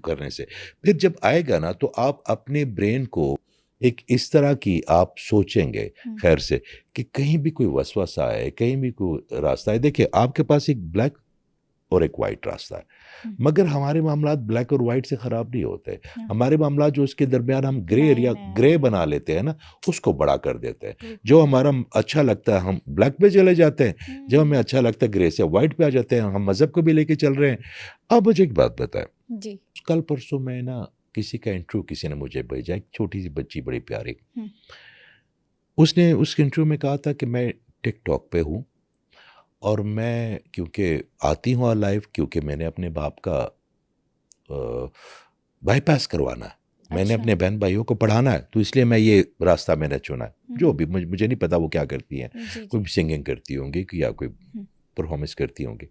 کرنے سے. پھر جب آئے گا نا تو آپ اپنے برین کو ایک اس طرح کی آپ سوچیں گے خیر سے کہ کہیں بھی کوئی وسوسہ آئے, کہیں بھی کوئی راستہ آئے. دیکھیں آپ کے پاس ایک بلیک اور ایک وائٹ راستہ ہے. مگر ہمارے معاملات بلیک اور وائٹ سے خراب نہیں ہوتے. ہمارے معاملات جو اس کے درمیان ہم گرے ایریا گرے بنا لیتے ہیں نا, اس کو بڑا کر دیتے ہیں. جو ہمارا اچھا لگتا ہے ہم بلیک پہ چلے جاتے ہیں, جب ہمیں اچھا لگتا ہے گرے سے وائٹ پہ آ جاتے ہیں. ہم مذہب کو بھی لے کے چل رہے ہیں. اب مجھے ایک بات بتائیں جی, کل پرسوں میں نا کسی کا انٹرویو کسی نے مجھے بھیجا, ایک چھوٹی سی بچی بڑی پیاری, اس نے اس انٹرویو میں کہا تھا کہ میں ٹک ٹاک پہ ہوں اور میں کیونکہ آتی ہوں لائیو, کیونکہ میں نے اپنے باپ کا بائی پاس کروانا ہے, میں نے اپنے بہن بھائیوں کو پڑھانا ہے, تو اس لیے میں یہ راستہ میں نے چنا ہے. جو بھی مجھے نہیں پتا وہ کیا کرتی ہیں, کوئی سنگنگ کرتی ہوں گی یا کوئی پرفارمنس کرتی ہوں گی.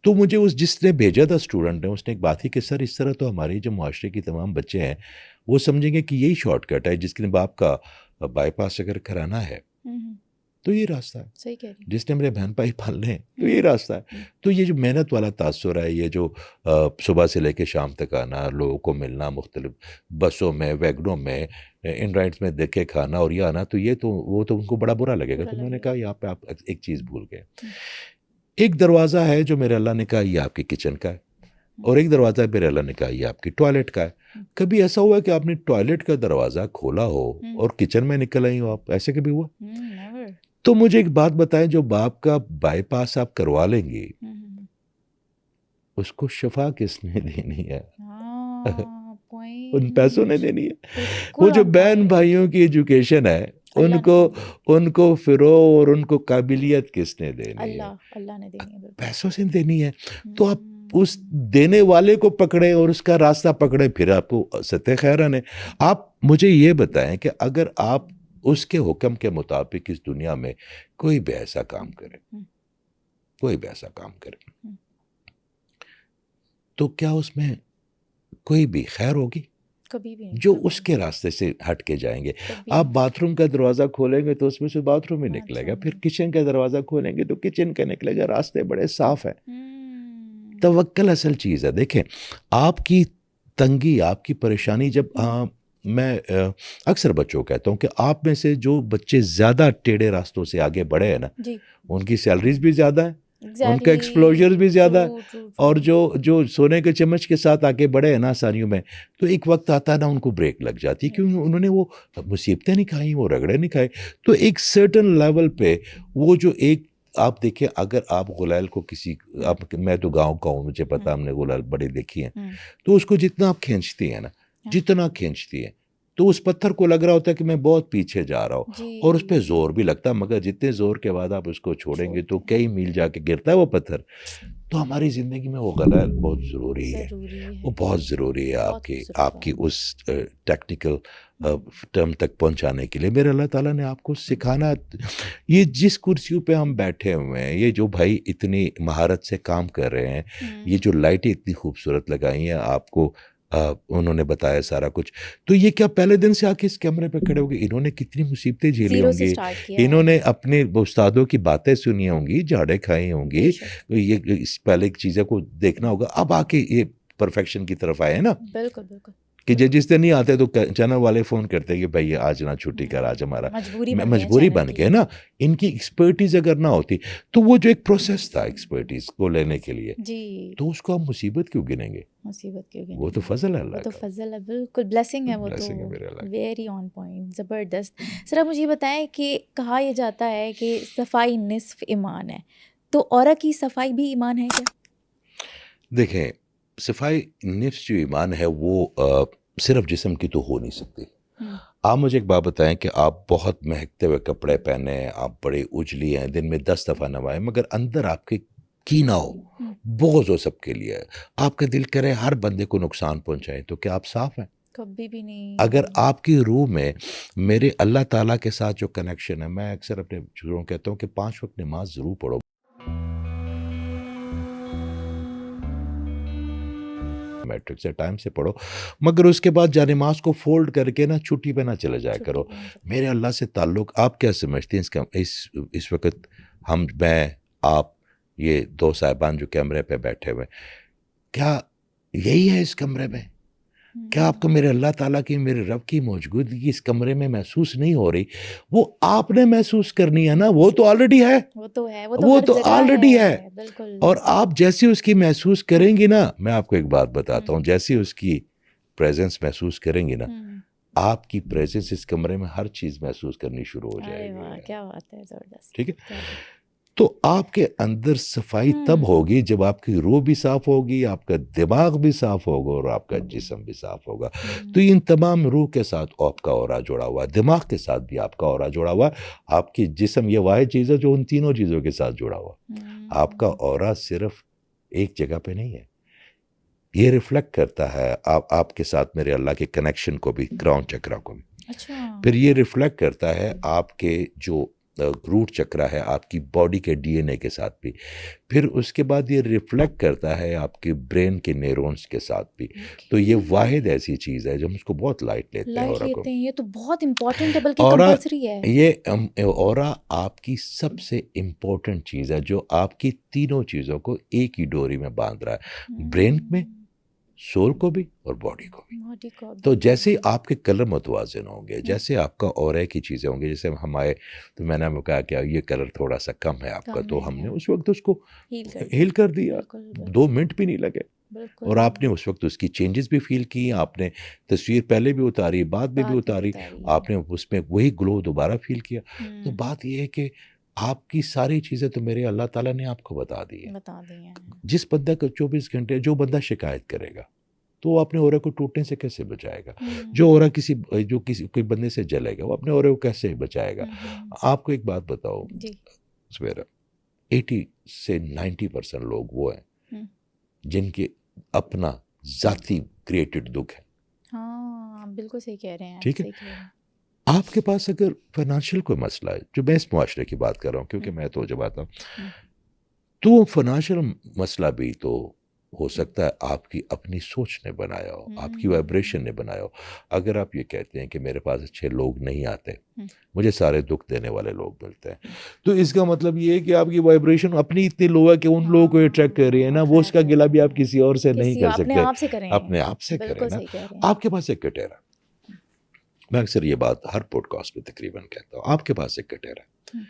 تو مجھے جس نے بھیجا تھا اسٹوڈنٹ نے, اس نے ایک بات ہی کہ سر اس طرح تو ہماری جو معاشرے کی تمام بچے ہیں وہ سمجھیں گے کہ یہی شارٹ کٹ ہے, جس کے باپ کا بائی پاس اگر کرانا ہے تو یہ راستہ ہے, صحیح کہہ رہی, جس نے میرے بہن بھائی پالنے ہیں تو یہ راستہ ہے. تو یہ جو محنت والا تاثر ہے, یہ جو صبح سے لے کے شام تک آنا, لوگوں کو ملنا, مختلف بسوں میں, ویگنوں میں, ان رائڈس میں دیکھے کھانا اور یہ آنا, تو یہ تو وہ تو ان کو بڑا برا لگے گا. تو میں نے کہا یہاں پہ آپ ایک چیز بھول گئے. ایک دروازہ ہے جو میرے اللہ نے کہا یہ آپ کی کچن کا ہے, اور ایک دروازہ میرے اللہ نے کہا یہ آپ کی ٹوائلٹ کا ہے. کبھی ایسا ہوا کہ آپ نے ٹوائلٹ کا دروازہ کھولا ہو اور کچن میں نکل آئی ہو آپ؟ ایسے کبھی ہوا؟ تو مجھے ایک بات بتائیں, جو باپ کا بائی پاس آپ کروا لیں گی اس کو شفا کس نے دینی ہے؟ ان پیسوں نے دینی ہے. وہ جو بہن بھائیوں کی ایجوکیشن ہے ان کو فروغ اور ان کو قابلیت کس نے دینی ہے؟ اللہ نے دینی ہے, پیسوں سے دینی ہے. تو آپ اس دینے والے کو پکڑے اور اس کا راستہ پکڑے, پھر آپ کو ستہ خیرن ہے. آپ مجھے یہ بتائیں کہ اگر آپ اس کے حکم کے مطابق اس دنیا میں کوئی بھی ایسا کام کرے, کوئی بھی ایسا کام کرے, تو کیا اس میں کوئی بھی خیر ہوگی؟ کبھی بھی نہیں. جو اس کے راستے سے ہٹ کے جائیں گے. آپ باتھ روم کا دروازہ کھولیں گے تو اس میں سے باتھ روم ہی نکلے گا, پھر کچن کا دروازہ کھولیں گے تو کچن کا نکلے گا. راستے بڑے صاف ہیں. توکل اصل چیز ہے. دیکھیں آپ کی تنگی, آپ کی پریشانی, جب میں اکثر بچوں کہتا ہوں کہ آپ میں سے جو بچے زیادہ ٹیڑھے راستوں سے آگے بڑھے ہیں نا, ان کی سیلریز بھی زیادہ ہیں, ان کا ایکسپلوجر بھی زیادہ ہے, اور جو سونے کے چمچ کے ساتھ آگے بڑھے ہیں نا آسانیوں میں, تو ایک وقت آتا ہے نا ان کو بریک لگ جاتی ہے, کیونکہ انہوں نے وہ مصیبتیں نہیں کھائیں, وہ رگڑے نہیں کھائے. تو ایک سرٹن لیول پہ وہ جو ایک آپ دیکھیں, اگر آپ غلیل کو کسی, میں تو گاؤں کا ہوں, مجھے پتا, ہم نے غلیل بڑے دیکھی ہیں, تو اس کو جتنا آپ کھینچتی ہیں نا, جتنا کھینچتی ہیں, تو اس پتھر کو لگ رہا ہوتا ہے کہ میں بہت پیچھے جا رہا ہوں, اور اس پہ زور بھی لگتا ہے, مگر جتنے زور کے بعد آپ اس کو چھوڑیں گے تو کئی میل جا کے گرتا ہے وہ پتھر. تو ہماری زندگی میں وہ غلیل بہت ضروری ہے, وہ بہت ضروری ہے آپ کی اس ٹیکنیکل ٹرم تک پہنچانے کے لیے. میرے اللہ تعالیٰ نے آپ کو سکھانا, یہ جس کرسیوں پہ ہم بیٹھے ہوئے ہیں, یہ جو بھائی اتنی مہارت سے کام کر رہے ہیں, یہ جو لائٹیں اتنی خوبصورت لگائی ہیں آپ کو, انہوں نے بتایا سارا کچھ, تو یہ کیا پہلے دن سے آ کے اس کیمرے پہ کھڑے ہو گئے؟ انہوں نے کتنی مصیبتیں جھیلی ہوں گی, انہوں نے اپنے استادوں کی باتیں سنی ہوں گی, جھاڑے کھائی ہوں گی, یہ پہلے چیزیں کو دیکھنا ہوگا, اب آ کے یہ پرفیکشن کی طرف آئے ہیں نا. بالکل بالکل. کہ جس دن نہیں آتے تو چینل والے فون کرتے کہ بھائی آج نہ چھٹی کر, آج ہمارا مجبوری بن گئے نا. ان کی ایکسپرٹیز اگر نہ ہوتی تو وہ جو ایک پروسیس تھا ایکسپرٹیز کو لینے کے لیے, تو اس کو ہم مصیبت کیوں گنیں گے؟ وہ تو فضل ہے اللہ کا, وہ تو فضل ہے, بالکل بلیسنگ ہے, وہ تو ویری آن پوائنٹ, زبردست. سر آپ مجھے بتائیں کہ کہا یہ جاتا ہے کہ صفائی نصف ایمان ہے, تو عورت کی صفائی بھی ایمان ہے کیا؟ دیکھیں, صفائی نفس جو ایمان ہے وہ صرف جسم کی تو ہو نہیں سکتی. آپ مجھے ایک بات بتائیں کہ آپ بہت مہکتے ہوئے کپڑے پہنے, آپ بڑے اجلی ہیں, دن میں 10 دفعہ نوائیں, مگر اندر آپ کے کینہ ہو, بغض ہو سب کے لیے, آپ کا دل کرے ہر بندے کو نقصان پہنچائیں, تو کیا آپ صاف ہیں؟ کبھی بھی نہیں. اگر آپ کی روح میں میرے اللہ تعالیٰ کے ساتھ جو کنیکشن ہے, میں اکثر اپنے شروع کہتا ہوں کہ 5 وقت نماز ضرور پڑھو, میٹرک سے ٹائم سے پڑھو, مگر اس کے بعد جانماز کو فولڈ کر کے نا چھٹی پہ نہ چلے جایا کرو. میرے اللہ سے تعلق آپ کیا سمجھتے ہیں اس وقت میں آپ یہ 2 صاحبان جو کیمرے پہ بیٹھے ہوئے, کیا یہی ہے اس کمرے میں؟ کیا آپ کو میرے اللہ تعالیٰ کی میرے رب کی موجودگی اس کمرے میں محسوس نہیں ہو رہی؟ وہ آپ نے محسوس کرنی ہے نا، وہ تو آلریڈی ہے، وہ تو آلریڈی ہے. اور آپ جیسے اس کی محسوس کریں گی نا، میں آپ کو ایک بات بتاتا ہوں، جیسے اس کی پریزنس محسوس کریں گی نا، آپ کی پریزنس اس کمرے میں ہر چیز محسوس کرنی شروع ہو جائے گی. کیا بات ہے، زبردست. ٹھیک ہے، تو آپ کے اندر صفائی تب ہوگی جب آپ کی روح بھی صاف ہوگی، آپ کا دماغ بھی صاف ہوگا اور آپ کا جسم بھی صاف ہوگا. تو ان تمام روح کے ساتھ آپ کا اورا جڑا ہوا ہے، دماغ کے ساتھ بھی آپ کا اورا جڑا ہوا ہے، آپ کی جسم یہ واحد چیز ہے جو ان تینوں چیزوں کے ساتھ جڑا ہوا. آپ کا اورا صرف ایک جگہ پہ نہیں ہے، یہ ریفلیکٹ کرتا ہے آپ کے ساتھ میرے اللہ کے کنیکشن کو بھی، کراؤن چکرا کو بھی. پھر یہ ریفلیکٹ کرتا ہے آپ کے جو روٹ چکرا ہے آپ کی باڈی کے ڈی این اے کے ساتھ بھی. پھر اس کے بعد یہ ریفلیکٹ کرتا ہے آپ کے برین کے نیورونز کے ساتھ بھی. تو یہ واحد ایسی چیز ہے جو ہم اس کو بہت لائٹ لیتے ہیں. یہ تو بہت امپورٹنٹ ہے، بلکہ کمپلسری ہے. یہ اورا آپ کی سب سے امپورٹنٹ چیز ہے جو آپ کی تینوں چیزوں کو ایک ہی ڈوری میں باندھ رہا ہے، برین میں، سول کو بھی اور باڈی کو بھی. تو جیسے آپ کے کلر متوازن ہوں گے، جیسے آپ کا اورے کی چیزیں ہوں گی، جیسے ہم آئے تو میں نے کہا کہ یہ کلر تھوڑا سا کم ہے آپ کا، تو ہم نے اس وقت اس کو ہیل کر دیا، 2 منٹ بھی نہیں لگے. اور آپ نے اس وقت اس کی چینجز بھی فیل کی، آپ نے تصویر پہلے بھی اتاری، بعد میں بھی اتاری، آپ نے اس میں وہی گلو دوبارہ فیل کیا. تو بات یہ ہے کہ آپ کی ساری چیزیں تو میرے اللہ تعالیٰ نے آپ کو بتا دی ہیں. جس بندہ کو 24 گھنٹے جو بندہ شکایت کرے گا تو وہ اپنے اورے کو ٹوٹنے سے کیسے بچائے گا؟ جو اورا جو کسی کوئی بندے سے جلے گا وہ اپنے اورے کو کیسے بچائے گا؟ آپ کو ایک بات بتاؤ سویرا، 80 سے 90% لوگ وہ ہیں جن کے اپنا ذاتی کریٹڈ دکھ ہے. ہاں بالکل صحیح کہہ رہے ہیں. ٹھیک ہے، آپ کے پاس اگر فائنانشیل کوئی مسئلہ ہے، جو میں اس معاشرے کی بات کر رہا ہوں کیونکہ میں تو جب آتا ہوں، تو فائنانشیل مسئلہ بھی تو ہو سکتا ہے آپ کی اپنی سوچ نے بنایا ہو، آپ کی وائبریشن نے بنایا ہو. اگر آپ یہ کہتے ہیں کہ میرے پاس اچھے لوگ نہیں آتے، مجھے سارے دکھ دینے والے لوگ ملتے ہیں، تو اس کا مطلب یہ ہے کہ آپ کی وائبریشن اپنی اتنی لو ہے کہ ان لوگوں کو اٹریکٹ کر رہی ہے نا. وہ اس کا گلہ بھی آپ کسی اور سے نہیں کر سکتے، اپنے آپ سے کریں نا. آپ کے پاس ایک کٹیرا، میں اکثر یہ بات ہر پوڈ کاسٹ میں تقریباً کہتا ہوں، آپ کے پاس ایک کٹیرا ہے.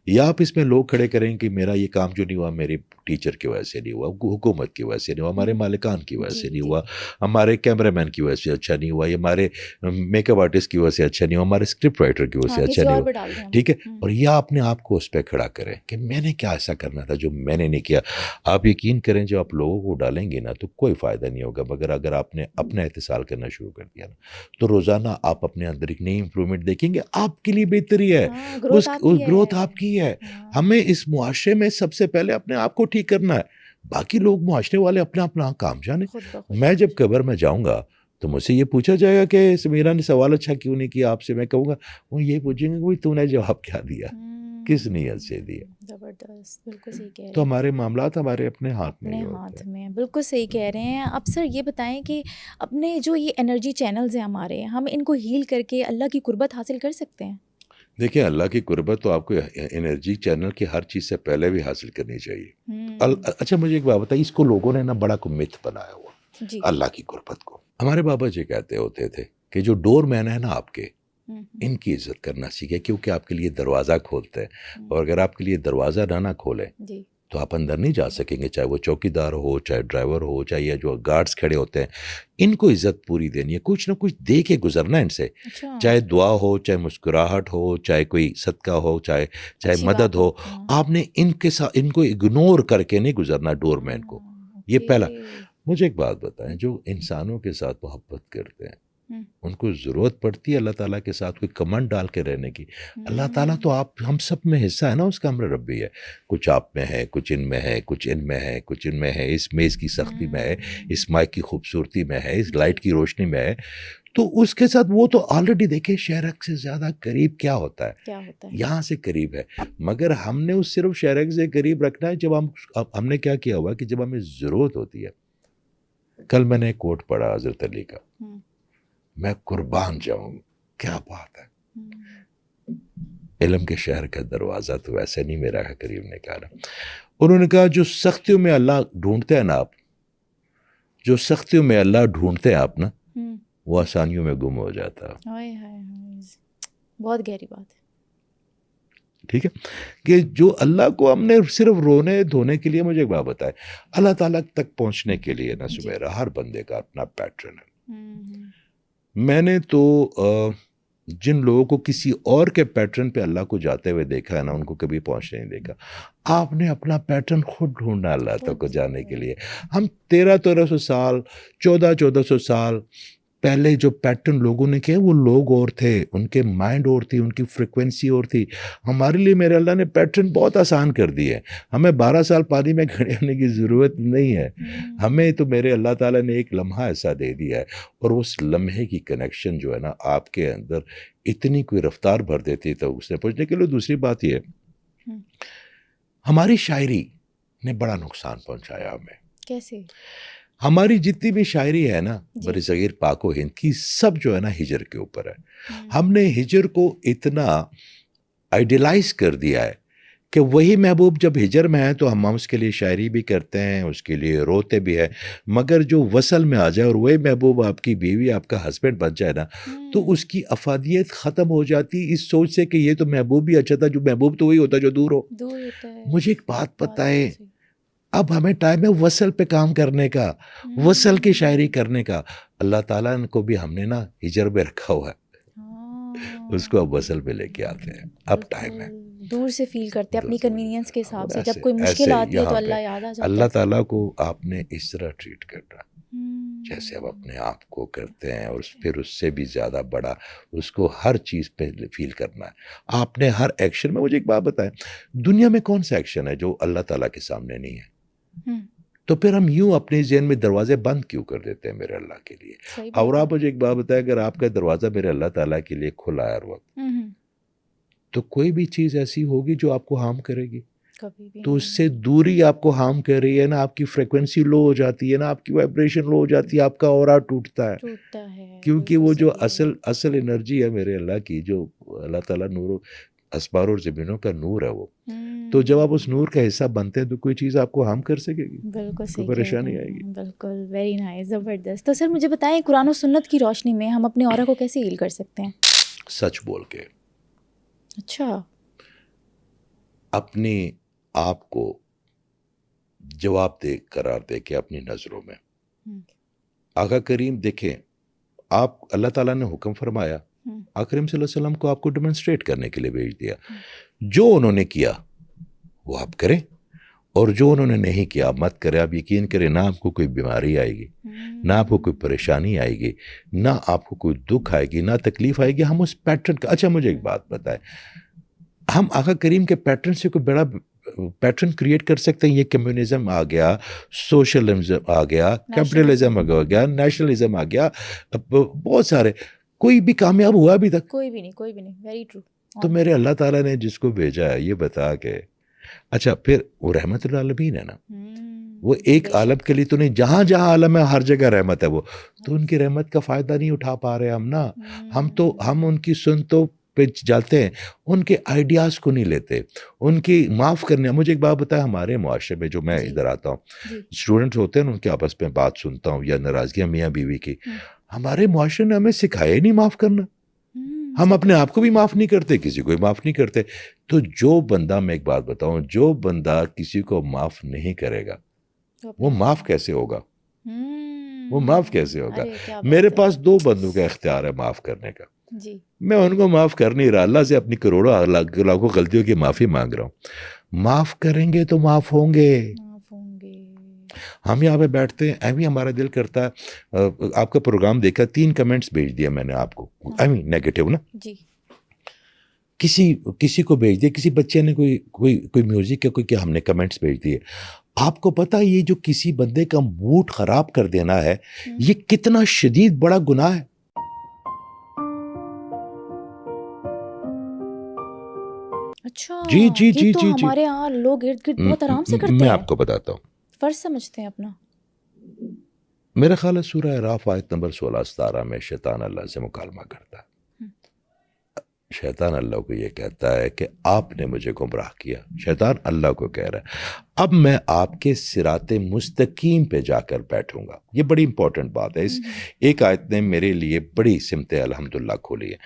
یا آپ اس میں لوگ کھڑے کریں کہ میرا یہ کام جو نہیں ہوا میری ٹیچر کی وجہ سے نہیں ہوا، حکومت کی وجہ سے نہیں ہوا، ہمارے مالکان کی وجہ سے نہیں ہوا، ہمارے کیمرہ مین کی وجہ سے اچھا نہیں ہوا، یہ ہمارے میک اپ آرٹسٹ کی وجہ سے اچھا نہیں ہوا، ہمارے اسکرپٹ رائٹر کی وجہ سے اچھا نہیں ہوا. ٹھیک ہے، اور یا اپنے آپ کو اس پہ کھڑا کریں کہ میں نے کیا ایسا کرنا تھا جو میں نے نہیں کیا. آپ یقین کریں جب آپ لوگوں کو ڈالیں گے نا تو کوئی فائدہ نہیں ہوگا، مگر اگر آپ نے اپنا احتسال کرنا شروع کر دیا نا تو روزانہ آپ اپنے اندر ایک نئی امپرومنٹ دیکھیں گے. آپ کے لیے بہتری ہے، اس گروتھ آپ کی ہے. ہمیں اس معاشرے میں سب سے پہلے اپنے آپ کو ٹھیک کرنا ہے، باقی لوگ معاشرے والے اپنا اپنا کام جانے. میں جب قبر میں جاؤں گا تو مجھ سے یہ پوچھا جائے گا کہ سمیرہ نے سوال اچھا کیوں نہیں کیا آپ سے، میں کہوں گا وہ یہ پوچھیں گے تو نے جواب کیا دیا، کس نیت سے دیا. زبردست، بالکل صحیح کہہ رہے ہیں. تو ہمارے معاملات ہمارے اپنے ہاتھ میں ہیں. بالکل صحیح کہہ رہے ہیں. اب سر یہ بتائیں کہ اپنے جو یہ انرجی چینلز ہیں ہمارے، ہم ان کو ہیل کر کے اللہ کی قربت حاصل کر سکتے ہیں؟ دیکھیں، اللہ کی قربت تو آپ کو انرجی چینل کی ہر چیز سے پہلے بھی حاصل کرنی چاہیے. اچھا مجھے ایک بات بتائیے، اس کو لوگوں نے نا بڑا کو مت بنایا ہوا اللہ کی قربت کو. ہمارے بابا جی کہتے ہوتے تھے کہ جو ڈور مین ہے نا آپ کے، ان کی عزت کرنا سیکھے کیونکہ آپ کے لیے دروازہ کھولتے ہیں، اور اگر آپ کے لیے دروازہ نہ کھولیں تو آپ اندر نہیں جا سکیں گے، چاہے وہ چوکی دار ہو، چاہے ڈرائیور ہو، چاہے یہ جو گارڈز کھڑے ہوتے ہیں. ان کو عزت پوری دینی ہے، کچھ نہ کچھ دے کے گزرنا ان سے، چاہے دعا ہو، چاہے مسکراہٹ ہو، چاہے کوئی صدقہ ہو، چاہے مدد ہو. آپ نے ان کے ساتھ ان کو اگنور کر کے نہیں گزرنا ڈور مین کو. یہ پہلا. مجھے ایک بات بتائیں، جو انسانوں کے ساتھ محبت کرتے ہیں ان کو ضرورت پڑتی ہے اللہ تعالیٰ کے ساتھ کوئی کمنڈ ڈال کے رہنے کی؟ اللہ تعالیٰ تو آپ ہم سب میں حصہ ہے نا، اس کا امر ربی ہے. کچھ آپ میں ہے، کچھ ان میں ہے، کچھ ان میں ہے، کچھ ان میں ہے، اس میز کی سختی میں ہے، اس مائک کی خوبصورتی میں ہے، اس لائٹ کی روشنی میں ہے. تو اس کے ساتھ وہ تو آلریڈی دیکھیں شہرک سے زیادہ قریب کیا ہوتا ہے، یہاں سے قریب ہے. مگر ہم نے اس صرف شہرک سے قریب رکھنا ہے جب ہم نے کیا کیا ہوا کہ جب ہمیں ضرورت ہوتی ہے. کل میں نے ایک کوٹ پڑھا حضرت علی کا، میں قربان جاؤں، کیا بات ہے. علم کے شہر کا دروازہ تو ویسے نہیں میرا قریب نے کہا. انہوں نے کہا جو سختیوں میں اللہ ڈھونڈتے ہیں نا آپ، جو سختیوں میں اللہ ڈھونڈتے ہیں آپ نا، وہ آسانیوں میں گم ہو جاتا. ہائے ہائے ہائے، بہت گہری بات ہے. ٹھیک ہے کہ جو اللہ کو ہم نے صرف رونے دھونے کے لیے، مجھے ایک بات بتائے، اللہ تعالیٰ تک پہنچنے کے لیے نا سمیرا، ہر بندے کا اپنا پیٹرن ہے. میں نے تو جن لوگوں کو کسی اور کے پیٹرن پہ اللہ کو جاتے ہوئے دیکھا ہے نا، ان کو کبھی پہنچنے نہیں دیکھا. آپ نے اپنا پیٹرن خود ڈھونڈنا اللہ تک کو جانے کے لیے. ہم 1300 سال 1400 سال پہلے جو پیٹرن لوگوں نے کیا، وہ لوگ اور تھے، ان کے مائنڈ اور تھی، ان کی فریکوینسی اور تھی. ہمارے لیے میرے اللہ نے پیٹرن بہت آسان کر دی ہے. ہمیں 12 سال پانی میں کھڑے ہونے کی ضرورت نہیں ہے. ہمیں تو میرے اللہ تعالیٰ نے ایک لمحہ ایسا دے دیا ہے، اور اس لمحے کی کنیکشن جو ہے نا آپ کے اندر اتنی کوئی رفتار بھر دیتی ہے تو اس نے پہنچنے کے لیے. دوسری بات یہ ہے، ہماری شاعری نے بڑا نقصان پہنچایا ہمیں. کیسے؟ ہماری جتنی بھی شاعری ہے نا بر صغیر پاک و ہند کی، سب جو ہے نا ہجر کے اوپر ہے. ہم نے ہجر کو اتنا آئیڈیلائز کر دیا ہے کہ وہی محبوب جب ہجر میں ہے تو ہم اس کے لیے شاعری بھی کرتے ہیں، اس کے لیے روتے بھی ہیں، مگر جو وصل میں آ جائے اور وہی محبوب آپ کی بیوی، آپ کا ہسبینڈ بن جائے نا، تو اس کی افادیت ختم ہو جاتی اس سوچ سے کہ یہ تو محبوب بھی اچھا تھا. جو محبوب تو وہی ہوتا جو دور ہو. مجھے ایک بات پتہ ہے، اب ہمیں ٹائم ہے وصل پہ کام کرنے کا، وصل کی شاعری کرنے کا. اللہ تعالیٰ کو بھی ہم نے نا ہجر میں رکھا ہوا ہے، اس کو اب وصل پہ لے کے آتے ہیں. اب ٹائم ہے، دور سے فیل کرتے ہیں اپنی کنوینئنس کے حساب سے. جب کوئی مشکل آتی ہے تو اللہ یاد آ جاتا ہے. اللہ تعالیٰ کو آپ نے اس طرح ٹریٹ کرنا جیسے اب اپنے آپ کو کرتے ہیں، اور پھر اس سے بھی زیادہ بڑا اس کو ہر چیز پہ فیل کرنا ہے. آپ نے ہر ایکشن میں، مجھے ایک بات بتائیں، دنیا میں کون سا ایکشن ہے جو اللہ تعالیٰ کے سامنے نہیں ہے؟ تو پھر ہم یوں اپنے ذہن میں دروازے بند کیوں کر دیتے ہیں میرے اللہ کے لیے؟ اور آپ مجھے ایک بات بتائیں، اگر آپ کا دروازہ میرے اللہ تعالیٰ کے لیے کھلا ہے ہر وقت، تو کوئی بھی چیز ایسی ہوگی جو آپ کو ہارم کرے گی، تو اس سے دوری آپ کو ہارم کر رہی ہے نا، آپ کی فریکوینسی لو ہو جاتی ہے نا، آپ کی وائبریشن لو ہو جاتی ہے، آپ کا اورا ٹوٹتا ہے. کیونکہ وہ جو اصل انرجی ہے میرے اللہ کی، جو اللہ تعالیٰ نور اسبار اور زمینوں کا نور ہے، وہ تو جب آپ اس نور کا حصہ بنتے ہیں تو کوئی چیز آپ کو ہارم کر سکے گی؟ بالکل کوئی پریشانی آئے گی؟ بالکل. ویری نائس، زبردست. تو سر مجھے بتائیں، قرآن و سنت کی روشنی میں ہم اپنے اورا کو کیسے ہیل کر سکتے ہیں؟ سچ بول کے. اچھا. اپنی آپ کو جواب دے قرار دے کے اپنی نظروں میں. آقا کریم دیکھیں، آپ اللہ تعالیٰ نے حکم فرمایا، آقا کریم صلی اللہ علیہ وسلم کو آپ کو ڈیمونسٹریٹ کرنے کے لیے بھیج دیا. جو انہوں نے کیا وہ آپ کریں، اور جو انہوں نے نہیں کیا مت کرے. آپ یقین کریں، نہ آپ کو کوئی بیماری آئے گی، نہ آپ کو کوئی پریشانی آئے گی، نہ آپ کو کوئی دکھ آئے گی، نہ تکلیف آئے گی. ہم اس پیٹرن کا. اچھا مجھے ایک بات بتائیں، ہم آقا کریم کے پیٹرن سے کوئی بڑا پیٹرن کریٹ کر سکتے ہیں؟ یہ کمیونزم آ گیا، سوشلزم آ گیا، کیپٹلزم آ گیا، نیشنلزم آ گیا، بہت سارے. کوئی بھی کامیاب ہوا ابھی تک؟ کوئی بھی نہیں. Very true. تو میرے اللہ تعالیٰ نے جس کو بھیجا ہے یہ بتا کے، اچھا پھر وہ رحمت للعالمین ہے نا، وہ ایک عالم کے لیے تو نہیں، جہاں جہاں عالم ہے ہر جگہ رحمت ہے. وہ تو ان کی رحمت کا فائدہ نہیں اٹھا پا رہے ہم نا. ہم ان کی سنتوں پہ جاتے ہیں، ان کے آئیڈیاز کو نہیں لیتے، ان کی معاف کرنے. مجھے ایک بات بتایا، ہمارے معاشرے میں جو میں ادھر آتا ہوں، اسٹوڈنٹس ہوتے ہیں ان کے آپس میں بات سنتا ہوں، یا ناراضگیاں میاں بیوی کی، ہمارے معاشرے نے ہمیں سکھایا ہی نہیں معاف کرنا. ہم اپنے آپ کو بھی معاف نہیں کرتے، کسی کو بھی معاف نہیں کرتے. تو جو بندہ، میں ایک بات بتاؤں، جو بندہ کسی کو معاف نہیں کرے گا وہ معاف کیسے ہوگا؟ وہ معاف کیسے ہوگا؟ میرے پاس 2 بندوں کا اختیار ہے معاف کرنے کا. میں ان کو معاف کر نہیں رہا، اللہ سے اپنی کروڑوں لاکھوں غلطیوں کی معافی مانگ رہا ہوں. معاف کریں گے تو معاف ہوں گے. ہم یہاں پہ بیٹھتے ہیں، ایویں ہمارا دل کرتا ہے. آپ کا پروگرام دیکھا، 3 کمنٹس بھیج دیا میں نے آپ کو، ایویں نیگیٹو نا، کسی کو بھیج دیا، کسی بچے نے کوئی میوزک کا کوئی، ہم نے کمنٹس بھیج دیے. آپ کو پتا یہ جو کسی بندے کا موڈ خراب کر دینا ہے، یہ کتنا شدید بڑا گناہ ہے. اچھا جی جی جی تو جی ہمارے یہاں لوگ ارد گرد بہت آرام سے کرتے ہیں. میں آپ کو بتاتا ہوں، فرض سمجھتے ہیں اپنا. میرا خیال ہے سورہ اعراف آیت نمبر 16-17 میں شیطان اللہ سے مکالمہ کرتا ہے. شیطان اللہ کو یہ کہتا ہے کہ آپ نے مجھے گمراہ کیا. شیطان اللہ کو کہہ رہا ہے اب میں آپ کے صراط مستقیم پہ جا کر بیٹھوں گا. یہ بڑی امپورٹنٹ بات ہے. اس ایک آیت نے میرے لیے بڑی سمتیں الحمدللہ کھولی ہے.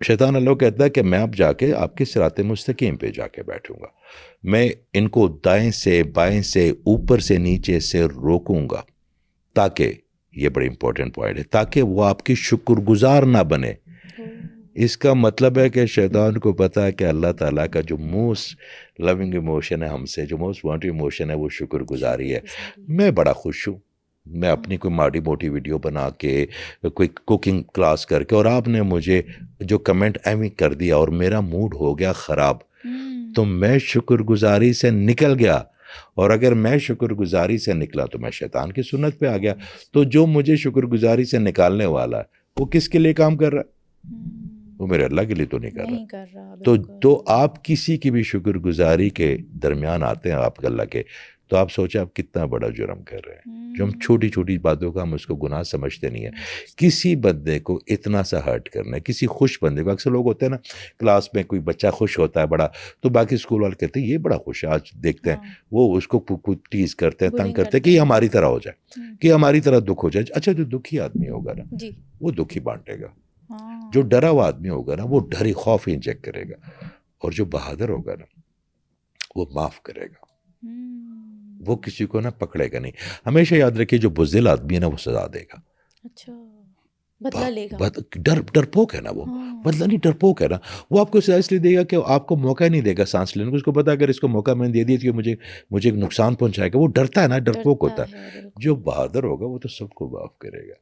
شیطان اللہ کہتا ہے کہ میں اب جا کے آپ کے صراط مستقیم پہ جا کے بیٹھوں گا. میں ان کو دائیں سے بائیں سے اوپر سے نیچے سے روکوں گا تاکہ, یہ بڑی امپورٹنٹ پوائنٹ ہے, تاکہ وہ آپ کی شکر گزار نہ بنے. اس کا مطلب ہے کہ شیطان کو پتہ ہے کہ اللہ تعالیٰ کا جو موسٹ لونگ ایموشن ہے ہم سے, جو موسٹ وانٹڈ ایموشن ہے وہ شکر گزاری ہے. میں بڑا خوش ہوں, میں اپنی کوئی ماڑی موٹی ویڈیو بنا کے, کوئی کوکنگ کلاس کر کے, اور آپ نے مجھے جو کمنٹ ایویں کر دیا اور میرا موڈ ہو گیا خراب, تو میں شکر گزاری سے نکل گیا. اور اگر میں شکر گزاری سے نکلا تو میں شیطان کی سنت پہ آ گیا. تو جو مجھے شکر گزاری سے نکالنے والا ہے وہ کس کے لیے کام کر رہا ہے؟ وہ میرے اللہ کے لیے تو نہیں کر رہا. تو آپ کسی کی بھی شکر گزاری کے درمیان آتے ہیں آپ اللہ کے, تو آپ سوچیں آپ کتنا بڑا جرم کر رہے ہیں. جو ہم چھوٹی چھوٹی باتوں کا ہم اس کو گناہ سمجھتے نہیں ہیں. کسی بندے کو اتنا سا ہرٹ کرنا ہے, کسی خوش بندے کو, اکثر لوگ ہوتے ہیں نا کلاس میں کوئی بچہ خوش ہوتا ہے بڑا, تو باقی اسکول والے کہتے ہیں یہ بڑا خوش ہے, آج دیکھتے ہیں وہ اس کو ٹیز کرتے ہیں, تنگ کرتے ہیں کہ یہ ہماری طرح ہو جائے, کہ ہماری طرح دکھ ہو جائے. اچھا جو دکھی آدمی ہوگا نا وہ دکھی بانٹے گا, جو ڈرا ہوا آدمی ہوگا نا وہ ڈری خوف انجیکٹ کرے گا, اور جو بہادر ہوگا نا وہ معاف کرے گا, وہ کسی کو نہ پکڑے گا نہیں. ہمیشہ یاد رکھیے جو بزدل آدمی ہے نا وہ سزا دے گا. اچھا, بدلہ لے گا. ڈرپوک ہے نا وہ, بدلہ نہیں, ڈرپوک ہے نا وہ. آپ کو سزا اس لیے دے گا کہ آپ کو موقع نہیں دے گا سانس لینے کو. اس کو پتا اگر اس کو موقع میں نے دے دیا تو مجھے نقصان پہنچائے گا. وہ ڈرتا ہے نا, ڈرپوک ہوتا ہے. جو بہادر ہوگا وہ تو سب کو معاف کرے گا,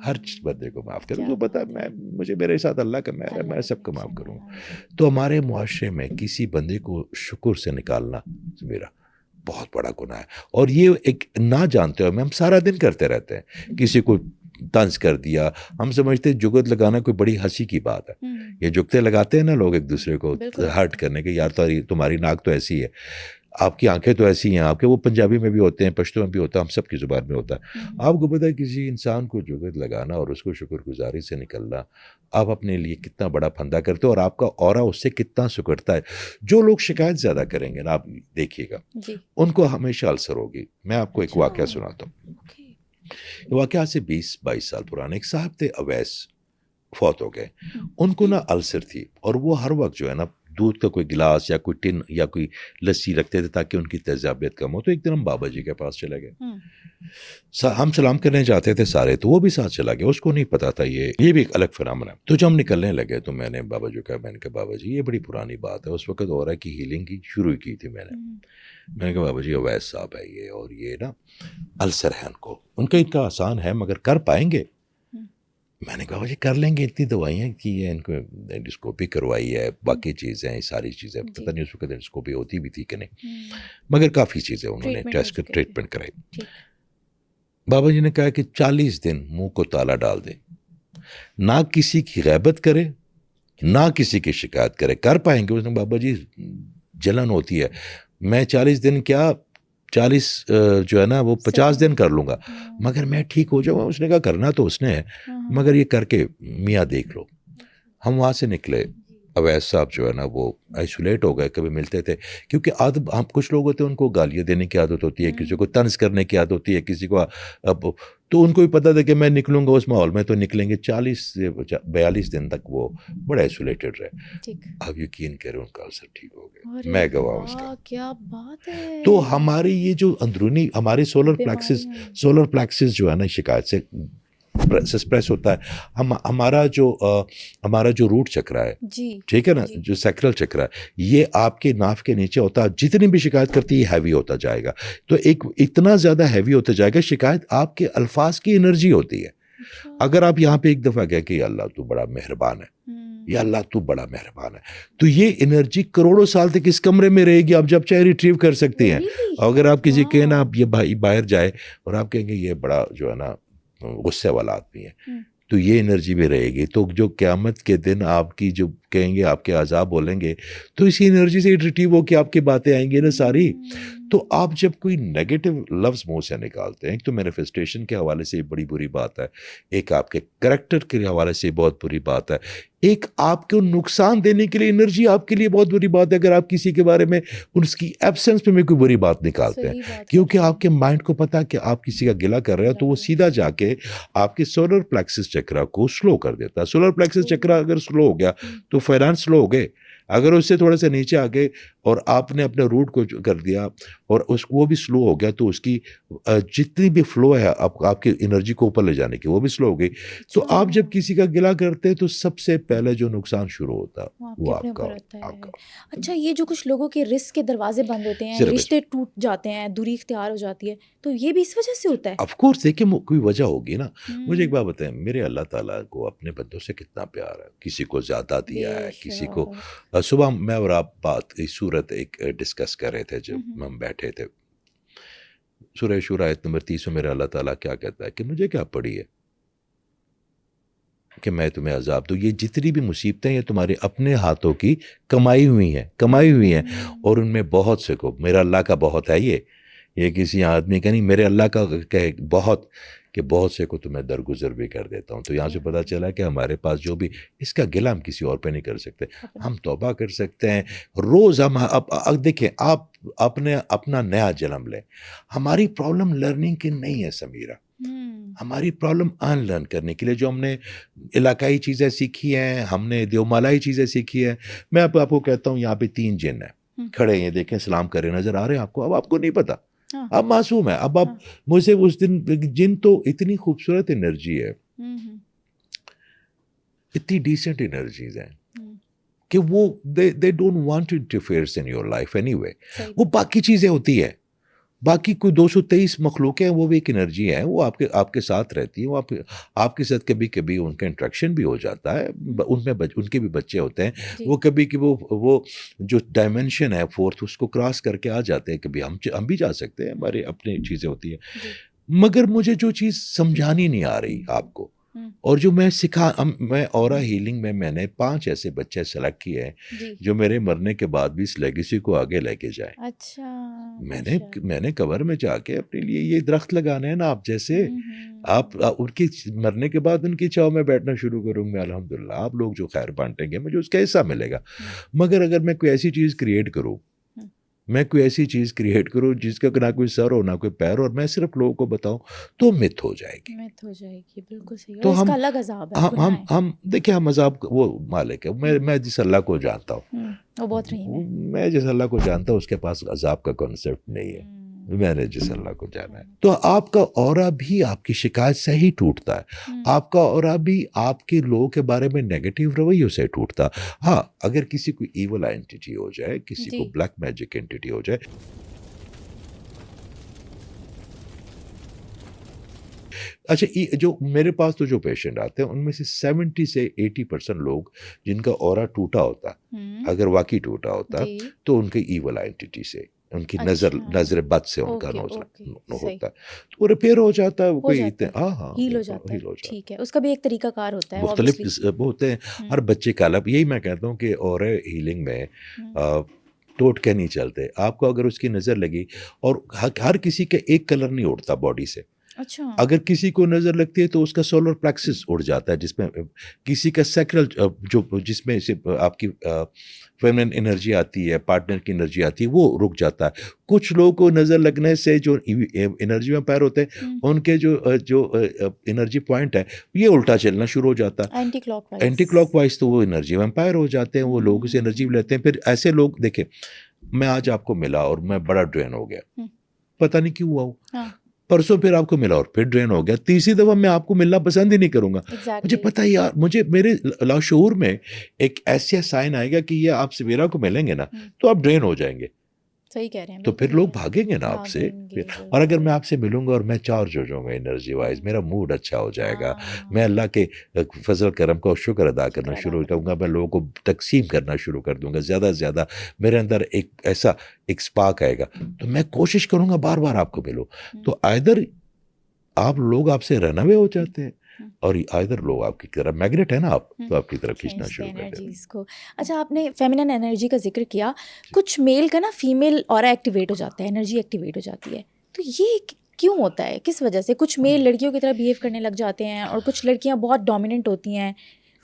ہر بندے کو معاف کرے گا. وہ پتا ہے مجھے میرے ساتھ اللہ کا مہر ہے, میں سب کو معاف کروں گا. تو ہمارے معاشرے میں کسی بندے کو شکر سے نکالنا میرا بہت بڑا گناہ ہے. اور یہ ایک نہ جانتے ہوئے ہم سارا دن کرتے رہتے ہیں. کسی کو طنز کر دیا, ہم سمجھتے ہیں جگت لگانا کوئی بڑی ہنسی کی بات ہے. یہ جگتے لگاتے ہیں نا لوگ ایک دوسرے کو ہرٹ کرنے کے, یار تمہاری ناک تو ایسی ہے, آپ کی آنکھیں تو ایسی ہیں, آپ کے, وہ پنجابی میں بھی ہوتے ہیں, پشتو میں بھی ہوتا ہے, ہم سب کی زبان میں ہوتا ہے. آپ کو پتہ ہے کسی انسان کو جگت لگانا اور اس کو شکر گزاری سے نکلنا, آپ اپنے لیے کتنا بڑا پھندا کرتے ہو, اور آپ کا اورا اس سے کتنا سکڑتا ہے. جو لوگ شکایت زیادہ کریں گے نا, آپ دیکھیے گا ان کو ہمیشہ السر ہوگی. میں آپ کو ایک واقعہ سناتا ہوں. یہ واقعہ سے 20-22 سال پرانے. ایک صاحب تھے اویس, فوت ہو گئے. ان کو نا السر تھی, اور وہ ہر وقت جو ہے نا دودھ کا کوئی گلاس یا کوئی ٹن یا کوئی لسی رکھتے تھے تاکہ ان کی تیزابیت کم ہو. تو ایک دن ہم بابا جی کے پاس چلے گئے, ہم سلام کرنے جاتے تھے سارے, تو وہ بھی ساتھ چلا گیا. اس کو نہیں پتا تھا یہ بھی ایک الگ فنامنا ہے. تو جب ہم نکلنے لگے تو میں نے بابا جی کہا, میں نے کہا بابا جی یہ بڑی پرانی بات ہے, اس وقت اورا کی ہیلنگ کی شروع کی تھی میں نے کہا بابا جی اویس صاحب ہے یہ, اور یہ نا السر ہے ان کا آسان ہے مگر کر پائیں گے؟ میں نے کہا بابا جی کر لیں گے, اتنی دوائیاں کی ہیں, ان کو انڈوسکوپی کروائی ہے, باقی چیزیں ساری چیزیں, پتہ نہیں اس وقت انڈوسکوپی ہوتی بھی تھی کہ نہیں, مگر کافی چیزیں انہوں نے ٹیسٹ کر ٹریٹمنٹ کرائی. بابا جی نے کہا کہ 40 دن منہ کو تالا ڈال دے, نہ کسی کی غیبت کرے, نہ کسی کی شکایت کرے, کر پائیں گے؟ اس نے بابا جی جلن ہوتی ہے, میں 40 دن کیا 40 جو ہے نا وہ 50 دن کر لوں گا مگر میں ٹھیک ہو جاؤں گا. اس نے کہا کرنا تو اس نے ہے مگر یہ کر کے میاں دیکھ لو. ہم وہاں سے نکلے, اویس صاحب جو ہے نا وہ آئسولیٹ ہو گئے. کبھی ملتے تھے کیونکہ عادت, ہم کچھ لوگ ہوتے ہیں ان کو گالیاں دینے کی عادت ہوتی ہے, کسی کو طنز کرنے کی عادت ہوتی ہے, کسی کو تو ان کو بھی پتا تھا کہ میں نکلوں گا اس ماحول میں تو نکلیں گے. 40 سے 42 دن تک وہ بڑے آئسولیٹڈ رہے. اب یقین کریں ان کا اثر ٹھیک ہو گیا, میں گواہ اس کا. کیا بات ہے. تو ہماری یہ جو اندرونی ہمارے سولر پلیکسس جو ہے نا شکایت سے سسپریس ہوتا ہے. ہمارا جو روٹ چکرا ہے, ٹھیک ہے نا, جو سیکرل چکرا ہے, یہ آپ کے ناف کے نیچے ہوتا ہے. جتنی بھی شکایت کرتی ہے ہیوی ہوتا جائے گا, تو ایک اتنا زیادہ ہیوی ہوتا جائے گا. شکایت آپ کے الفاظ کی انرجی ہوتی ہے. اگر آپ یہاں پہ ایک دفعہ کہے کہ یا اللہ تو بڑا مہربان ہے, یا اللہ تو بڑا مہربان ہے, تو یہ انرجی کروڑوں سال تک اس کمرے میں رہے گی. آپ جب چاہے ریٹریو کر سکتے ہیں. اگر آپ کسی کہیں نا آپ یہ بھائی باہر جائے اور آپ کہیں گے یہ بڑا جو ہے نا غصے والا آدمی ہے, تو یہ انرجی بھی رہے گی. تو جو قیامت کے دن آپ کی جو کہیں گے آپ کے عذاب بولیں گے, تو اسی انرجی سے ریٹریو ہو کے آپ کی باتیں آئیں گی نا ساری. تو آپ جب کوئی نیگیٹو لفظ منہ سے نکالتے ہیں، ایک تو مینیفیسٹیشن کے حوالے سے بڑی بری بات ہے، ایک آپ کے کریکٹر کے حوالے سے بہت بری بات ہے، ایک آپ کو نقصان دینے کے لیے انرجی آپ کے لیے بہت بری بات ہے اگر آپ کسی کے بارے میں اس کی ایبسنس میں کوئی بری بات نکالتے ہیں، کیونکہ آپ کے مائنڈ کو پتا کہ آپ کسی کا گلا کر رہے ہیں تو وہ سیدھا جا کے آپ کے سولر پلیکسس چکرا کو سلو کر دیتا ہے. سولر پلیکسس چکرا اگر سلو ہو گیا تو فائنانس سلو ہو گئے. اگر اس سے تھوڑے سے نیچے آ گئے اور آپ نے اپنے روٹ کو کر دیا اور وہ بھی سلو ہو گیا تو اس کی جتنی بھی فلو ہے آپ کی انرجی کو اوپر لے جانے کی وہ بھی سلو ہو گئی. تو آپ جب کسی کا گلا کرتے ہیں تو سب سے پہلے جو نقصان شروع ہوتا وہ آپ کا. اچھا، یہ جو کچھ لوگوں کے رزق کے دروازے بند ہوتے ہیں، رشتے ٹوٹ جاتے ہیں، دوری اختیار ہو جاتی ہے، تو یہ بھی اس وجہ سے ہوتا ہے؟ آف کورس دیکھیں کوئی وجہ ہوگی نا. مجھے ایک بات بتائیں، میرے اللہ تعالیٰ کو اپنے بندوں سے کتنا پیار ہے. کسی کو زیادہ دیا ہے، کسی کو. صبح میں اور آپ بات صورت ایک ڈسکس کر رہے تھے جب ہم بیٹھے تھے. سورہ شورى آیت نمبر 30 میں میرا اللہ تعالیٰ کیا کہتا ہے کہ مجھے کیا پڑی ہے کہ میں تمہیں عذاب دوں. یہ جتنی بھی مصیبتیں یہ تمہارے اپنے ہاتھوں کی کمائی ہوئی ہیں اور ان میں بہت سے کو میرا اللہ کا بہت ہے. یہ کسی آدمی کا نہیں، میرے اللہ کا بہت کہ بہت سے کو تو میں درگزر بھی کر دیتا ہوں. تو یہاں سے پتہ چلا کہ ہمارے پاس جو بھی اس کا گلہ ہم کسی اور پہ نہیں کر سکتے. ہم توبہ کر سکتے ہیں روز. ہم دیکھیں آپ اپنا نیا جنم لیں. ہماری پرابلم لرننگ کی نہیں ہے سمیرہ، ہماری پرابلم ان لرن کرنے کے لیے جو ہم نے علاقائی چیزیں سیکھی ہیں، ہم نے دیومالائی چیزیں سیکھی ہیں. میں آپ کو کہتا ہوں یہاں پہ 3 جن ہیں کھڑے ہیں، دیکھیں سلام کرے نظر آ رہے ہیں آپ کو. اب آپ کو نہیں پتا، اب معصوم ہے. اب آپ مجھ سے اس دن جن تو اتنی خوبصورت انرجی ہے، اتنی ڈیسنٹ انرجیز ہیں کہ وہ they don't want to interfere in your life anyway. وہ باقی چیزیں ہوتی ہیں، باقی کوئی 223 مخلوقیں ہیں، وہ بھی ایک انرجی ہے، وہ آپ کے ساتھ رہتی ہے. وہ آپ کے ساتھ کبھی کبھی ان کا انٹریکشن بھی ہو جاتا ہے. ان کے بھی بچے ہوتے ہیں. وہ کبھی کہ وہ جو ڈائمینشن ہے 4th اس کو کراس کر کے آ جاتے ہیں. کبھی ہم بھی جا سکتے ہیں، ہماری اپنی چیزیں ہوتی ہیں. مگر مجھے جو چیز سمجھانی نہیں آ رہی آپ کو، اور جو میں اورا ہیلنگ میں نے 5 ایسے بچے سلیکٹ کیے ہیں جو میرے مرنے کے بعد بھی اس لیگیسی کو آگے لے کے جائیں. اچھا، میں نے کور میں جا کے اپنے لیے یہ درخت لگانے ہیں نا. آپ جیسے آپ ان کی مرنے کے بعد ان کی چھاؤں میں بیٹھنا شروع کروں گا. الحمدللہ آپ لوگ جو خیر بانٹیں گے مجھے اس کا حصہ ملے گا. مگر اگر میں کوئی ایسی چیز کریٹ کروں جس کا نہ کوئی سر ہو نہ کوئی پیر ہو اور میں صرف لوگوں کو بتاؤں تو مت ہو جائے گی. بالکل صحیح. تو اس کا الگ عذاب ہے. ہم دیکھیں، ہم عذاب وہ مالک ہے. میں جس اللہ کو جانتا ہوں، وہ بہت رحیم ہے. میں جس اللہ کو جانتا ہوں اس کے پاس عذاب کا کانسیپٹ نہیں ہے. میں نے جس اللہ کو جانا ہے. تو آپ کا اورا بھی آپ کی شکایت سے ہی ٹوٹتا ہے. آپ کا اورا بھی آپ کے لوگوں کے بارے میں نیگیٹو رویوں سے ٹوٹتا. ہاں، اگر کسی کو ایول اینٹیٹی ہو جائے، کسی کو بلیک میجک اینٹیٹی ہو جائے. اچھا، جو میرے پاس تو جو پیشنٹ آتے ہیں ان میں سے 70 سے 80% لوگ جن کا اورا ٹوٹا ہوتا، اگر واقعی ٹوٹا ہوتا تو ان کے ایول اینٹیٹی سے، ان کی نظر بد سے ان کا ہوتا ہے تو وہ ریپیئر ہو جاتا ہے. وہ کوئی ہیل ہو جاتا ہے. ٹھیک ہے، اس کا بھی ایک طریقہ کار ہوتا ہے، مختلف ہوتے ہیں ہر بچے کا الگ. یہی میں کہتا ہوں کہ اور ہیلنگ میں ٹوٹ کے نہیں چلتے. آپ کو اگر اس کی نظر لگی، اور ہر کسی کا ایک کلر نہیں اڑتا باڈی سے. اگر کسی کو نظر لگتی ہے تو اس کا سولر پلیکسس اڑ جاتا ہے، جس میں کسی کا سیکرل جس میں سے آپ کی فیمنن انرجی آتی ہے، پارٹنر کی انرجی آتی ہے، وہ رک جاتا ہے. کچھ لوگوں کو نظر لگنے سے جو انرجی میں پیر ہوتے ہیں ان کے جو انرجی پوائنٹ ہے یہ الٹا چلنا شروع ہو جاتا ہے، اینٹی کلاک وائز. تو وہ انرجی ویمپائر ہو جاتے ہیں. وہ لوگوں سے انرجی لیتے ہیں. پھر ایسے لوگ دیکھیں، میں آج آپ کو ملا اور میں بڑا ڈرین ہو گیا، پتہ نہیں کیوں ہوا ہوں. پرسوں پھر آپ کو ملا اور پھر ڈرین ہو گیا. تیسری دفعہ میں آپ کو ملنا پسند ہی نہیں کروں گا. مجھے پتہ ہی یار، میرے لاشعور میں ایک ایسا سائن آئے گا کہ یہ آپ سویرا کو ملیں گے نا تو آپ ڈرین ہو جائیں گے. صحیح کہہ رہے ہیں. تو پھر لوگ بھاگیں گے نا آپ سے. اور اگر میں آپ سے ملوں گا اور میں چارج ہو جاؤں گا انرجی وائز، میرا موڈ اچھا ہو جائے گا. میں اللہ کے فضل کرم کا شکر ادا کرنا شروع کروں گا. میں لوگوں کو تقسیم کرنا شروع کر دوں گا. زیادہ سے زیادہ میرے اندر ایک اسپارک آئے گا. تو میں کوشش کروں گا بار بار آپ کو ملوں. تو ادھر لوگ آپ سے رن اوے ہو جاتے ہیں، اور آئدر لوگ آپ کی طرف میگنیٹ ہے نا آپ، تو آپ کی طرف کھینچنا شروع کر دیں. انرجیز کو. اچھا آپ نے فیمینن انرجی کا ذکر کیا، کچھ میل کا نا فیمیل اورا ایکٹیویٹ ہو جاتا ہے، انرجی ایکٹیویٹ ہو جاتی ہے، تو یہ کیوں ہوتا ہے، کس وجہ سے؟ کچھ میل لڑکیوں کی طرح بیہیو کرنے لگ جاتے ہیں اور کچھ لڑکیاں بہت ڈومیننٹ ہوتی ہیں،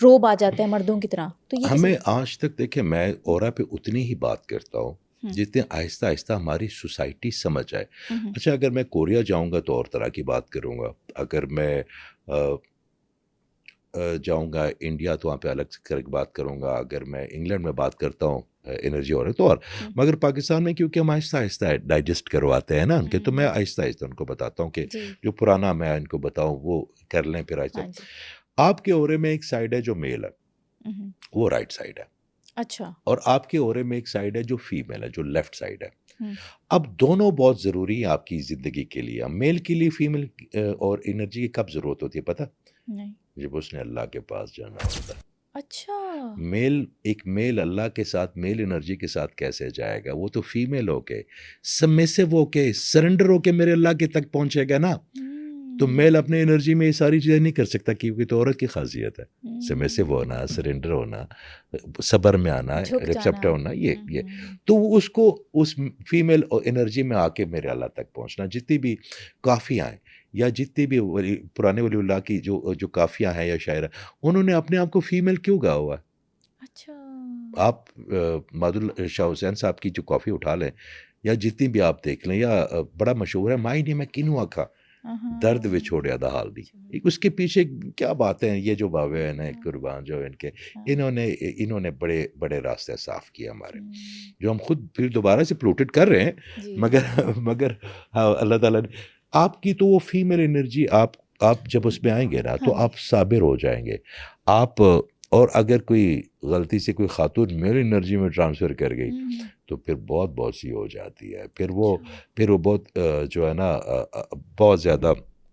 روب آ جاتے ہیں مردوں کی طرح، تو یہ ہمیں آج تک دیکھیں میں اورا پہ اتنی ہی بات کرتا ہوں جتنے آہستہ آہستہ ہماری سوسائٹی سمجھ آئے. اچھا اگر میں کوریا جاؤں گا تو اور طرح کی بات کروں گا، اگر میں جاؤں گا انڈیا تو وہاں پہ الگ سے بات کروں گا، اگر میں انگلینڈ میں بات کرتا ہوں انرجی اور تو اور مگر پاکستان میں کیونکہ ہم آہستہ آہستہ ڈائجسٹ کرواتے ہیں نا ان کے، تو میں آہستہ آہستہ ان کو بتاتا ہوں کہ جو پرانا میں ان کو بتاؤں وہ کر لیں. پھر آہستہ آپ کے اورے میں ایک سائڈ ہے جو میل ہے، وہ رائٹ سائڈ ہے. اچھا. اور آپ کے اورے میں ایک سائڈ ہے جو فیمیل ہے، جو لیفٹ سائڈ ہے. اب دونوں بہت ضروری ہیں آپ کی زندگی کے لیے. میل کے لیے فیمیل اور انرجی کی کب ضرورت ہوتی ہے پتہ؟ نہیں. جب اس نے اللہ کے پاس جانا ہوتا ہے. اچھا. ایک میل اللہ کے ساتھ میل انرجی کے ساتھ کیسے جائے گا؟ وہ تو فیمیل ہو کے سبمسو ہو کے سرنڈر ہو کے میرے اللہ کے تک پہنچے گا نا. تو میل اپنے انرجی میں یہ ساری چیزیں نہیں کر سکتا کیونکہ تو عورت کی خاصیت ہے سبمسو ہونا، سرنڈر ہونا، صبر میں آنا، ریسپٹر ہونا. یہ تو اس کو اس فیمیل انرجی میں آ کے میرے اللہ تک پہنچنا. جتنی بھی کافیاں ہیں یا جتنی بھی پرانے ولی اللہ کی جو کافیاں ہیں یا شاعر، انہوں نے اپنے آپ کو فیمیل کیوں کہا ہوا ہے؟ اچھا. آپ مادر شاہ حسین صاحب کی جو کافی اٹھا لیں یا جتنی بھی آپ دیکھ لیں، یا بڑا مشہور ہے مائی نے میں کنوں آکھا درد وچ چھوڑیا دا حال دی. اس کے پیچھے کیا باتیں ہیں؟ یہ جو بابے ہیں قربان جو ان کے، انہوں نے بڑے بڑے راستے صاف کیے ہمارے، جو ہم خود پھر دوبارہ سے پلوٹڈ کر رہے ہیں. مگر اللہ تعالیٰ نے آپ کی تو وہ فیمیل انرجی، آپ جب اس میں آئیں گے نا تو آپ صابر ہو جائیں گے آپ. اور اگر کوئی غلطی سے کوئی خاتون میل انرجی میں ٹرانسفر کر گئی تو پھر بہت سی ہو جاتی ہے. پھر وہ بہت جو ہے نا بہت زیادہ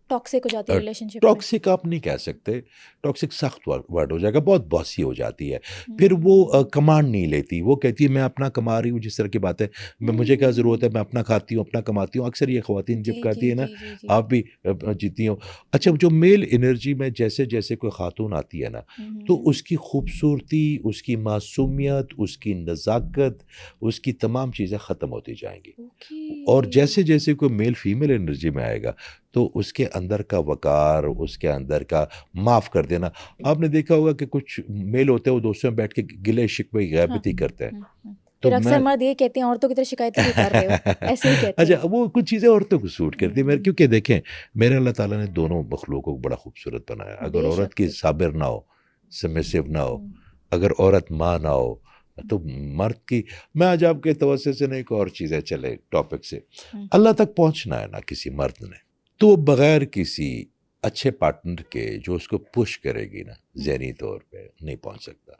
ٹاکسک ہو جاتی ہے ریلیشن شپ. ٹاکسک آپ نہیں کہہ سکتے، ٹاکسک سخت ورڈ ہو جائے گا، بہت باسی ہو جاتی ہے. پھر وہ کمانڈ نہیں لیتی، وہ کہتی ہے میں اپنا کما رہی ہوں. جس طرح کی بات ہے مجھے کیا ضرورت ہے، میں اپنا کھاتی ہوں، اپنا کماتی ہوں. اکثر یہ خواتین جب کہتی ہے نا آپ بھی جیتی ہوں. اچھا جو میل انرجی میں جیسے جیسے کوئی خاتون آتی ہے نا تو اس کی خوبصورتی، اس کی معصومیت، اس کی نزاکت، اس کی تمام چیزیں ختم ہوتی جائیں گی. اور جیسے جیسے کوئی میل فیمیل انرجی میں آئے گا تو اس کے اندر کا وقار، اس کے اندر کا معاف کر دینا. آپ نے دیکھا ہوگا کہ کچھ میل ہوتے ہیں وہ دوستوں میں بیٹھ کے گلے شکوے غیبتی کرتے ہیں. تو اکثر مرد یہ کہتے ہیں عورتوں کی طرح شکایتیں کر رہے ہو، ایسے ہی کہتے ہیں. اچھا وہ کچھ چیزیں عورتوں کو سوٹ کرتی ہیں کیونکہ دیکھیں میرے اللہ تعالیٰ نے دونوں مخلوق کو بڑا خوبصورت بنایا. اگر عورت کی صابر نہ ہو، سبمسو نہ ہو، اگر عورت ماں نہ ہو تو مرد کی. میں آج آپ کے توسط سے ایک اور چیزیں چلے ٹاپک سے، اللہ تک پہنچنا ہے نا کسی مرد نے تو بغیر کسی اچھے پارٹنر کے جو اس کو پش کرے گی نا ذہنی طور پہ نہیں پہنچ سکتا.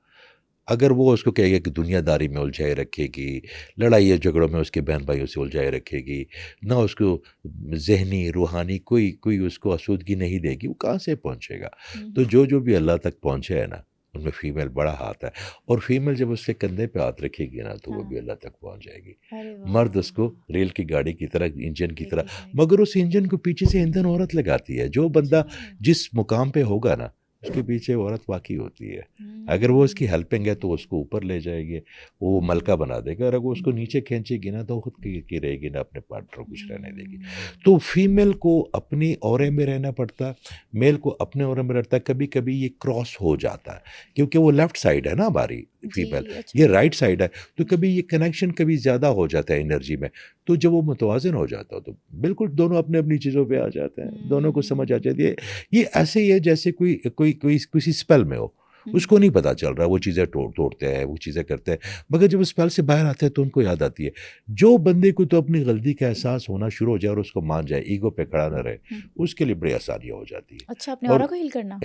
اگر وہ اس کو کہے گا کہ دنیا داری میں الجھائے رکھے گی، لڑائی جھگڑوں میں اس کے بہن بھائیوں سے الجھائے رکھے گی، نہ اس کو ذہنی روحانی کوئی اس کو آسودگی نہیں دے گی، وہ کہاں سے پہنچے گا؟ تو جو بھی اللہ تک پہنچے ہے نا ان میں فیمیل بڑا ہاتھ ہے. اور فیمیل جب اس کے کندھے پہ ہاتھ رکھے گی نا تو وہ بھی اللہ تک پہنچ جائے گی. مرد اس کو ریل کی گاڑی کی طرح، انجن کی طرح، مگر اس انجن کو پیچھے سے ایندھن عورت لگاتی ہے. جو بندہ جس مقام پہ ہوگا نا اس کے پیچھے عورت واقعی ہوتی ہے. اگر وہ اس کی ہیلپنگ ہے تو اس کو اوپر لے جائے گی، وہ ملکہ بنا دے گا. اور اگر اس کو نیچے کھینچے گی نا تو خود کی رہے گی، نہ اپنے پارٹنر کو کچھ رہنے دے گی. تو فیمیل کو اپنی اورے میں رہنا پڑتا، میل کو اپنے اورے میں رہتا. کبھی کبھی یہ کراس ہو جاتا ہے کیونکہ وہ لیفٹ سائڈ ہے نا ہماری فیمیل، یہ رائٹ سائڈ ہے. تو کبھی یہ کنیکشن کبھی زیادہ ہو جاتا ہے انرجی میں. تو جب وہ متوازن ہو جاتا ہے تو بالکل دونوں اپنے اپنی چیزوں پہ آ جاتے ہیں، دونوں کو سمجھ آ جاتی ہے. یہ ایسے ہی ہے جیسے کوئی کسی اسپیل میں ہو، اس کو نہیں پتا چل رہا، وہ چیزیں توڑتے ہیں، وہ چیزیں کرتے ہیں. مگر جب اسپیل سے باہر آتے ہیں تو ان کو یاد آتی ہے. جو بندے کو تو اپنی غلطی کا احساس ہونا شروع ہو جائے اور اس کو مان جائے، ایگو پہ کھڑا نہ رہے، اس کے لیے بڑی آسانیاں ہو جاتی ہے. اچھا اپنے اورا کو ہیل کرنا.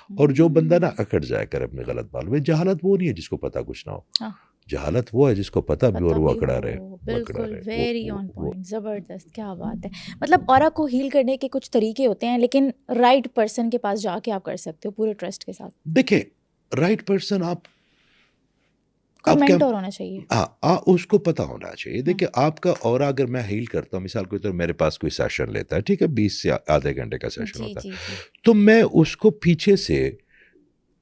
اور جو بندہ نہ اکڑ جائے کر اپنے غلط بال میں، جہالت وہ نہیں ہے جس کو پتا کچھ نہ ہو، جہالت وہ ہے جس کو پتہ بھی اور وہ اکڑا رہے. بالکل ویری آن پوائنٹ، زبردست، کیا بات ہے. مطلب اورا کو ہیل کرنے کے کچھ طریقے ہوتے ہیں لیکن رائٹ پرسن کے پاس جا کے آپ کر سکتے ہو پورے ٹرسٹ کے ساتھ. دیکھیں رائٹ پرسن، آپ کوئی آپ کیا مینٹور ہونا چاہیے. اس کو پتہ ہونا چاہیے. دیکھیں آپ کا اورا اگر میں ہیل کرتا ہوں، مثال کے طور میرے پاس کوئی سیشن لیتا ہے، ٹھیک ہے، 20 سے آدھے گھنٹے کا سیشن جی ہوتا جی ہے، جی. تو میں اس کو پیچھے سے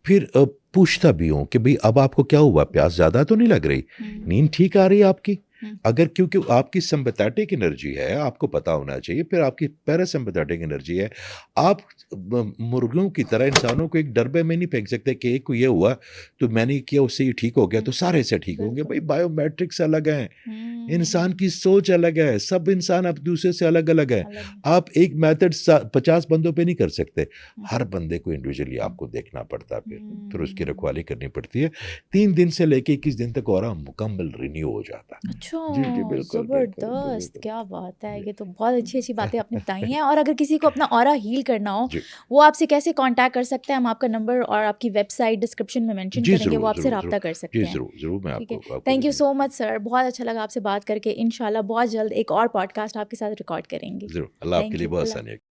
پھر پوچھتا بھی ہوں کہ بھئی اب آپ کو کیا ہوا، پیاس زیادہ تو نہیں لگ رہی، نیند ٹھیک آ رہی ہے آپ کی؟ اگر کیونکہ آپ کی سمپیتھیٹک انرجی ہے، آپ کو پتہ ہونا چاہیے. پھر آپ کی پیراسمپیتھیٹک انرجی ہے. آپ مرغوں کی طرح انسانوں کو ایک ڈربے میں نہیں پھینک سکتے کہ ایک کو یہ ہوا تو میں نے کیا اس سے یہ ٹھیک ہو گیا تو سارے سے ٹھیک ہوں گے. بھائی بایو میٹرکس الگ ہیں، انسان کی سوچ الگ ہے، سب انسان اب دوسرے سے الگ الگ ہے. آپ ایک میتھڈ 50 بندوں پہ نہیں کر سکتے. ہر بندے کو انڈیویجولی آپ کو دیکھنا پڑتا ہے، پھر اس کی رکھوالی کرنی پڑتی ہے. 3 دن سے لے کے 21 دن تک اورا مکمل رینیو ہو جاتا ہے. اچھا، جی جی بالکل زبردست، کیا بات ہے. یہ تو بہت اچھی اچھی باتیں آپ نے بتائی ہیں. اور اگر کسی کو اپنا اورا ہیل کرنا ہو، وہ آپ سے کیسے کانٹیکٹ کر سکتے ہیں؟ ہم آپ کا نمبر اور آپ کی ویب سائٹ ڈسکرپشن میں مینشن کریں گے، وہ آپ سے رابطہ کر سکتے ہیں. ضرور میں آپ کو. تھینک یو سو مچ سر، بہت اچھا لگا آپ سے بات کر کے. انشاءاللہ بہت جلد ایک اور پوڈ کاسٹ آپ کے ساتھ ریکارڈ کریں گے. ضرور. اللہ آپ کے لیے بہت آسانی ہے.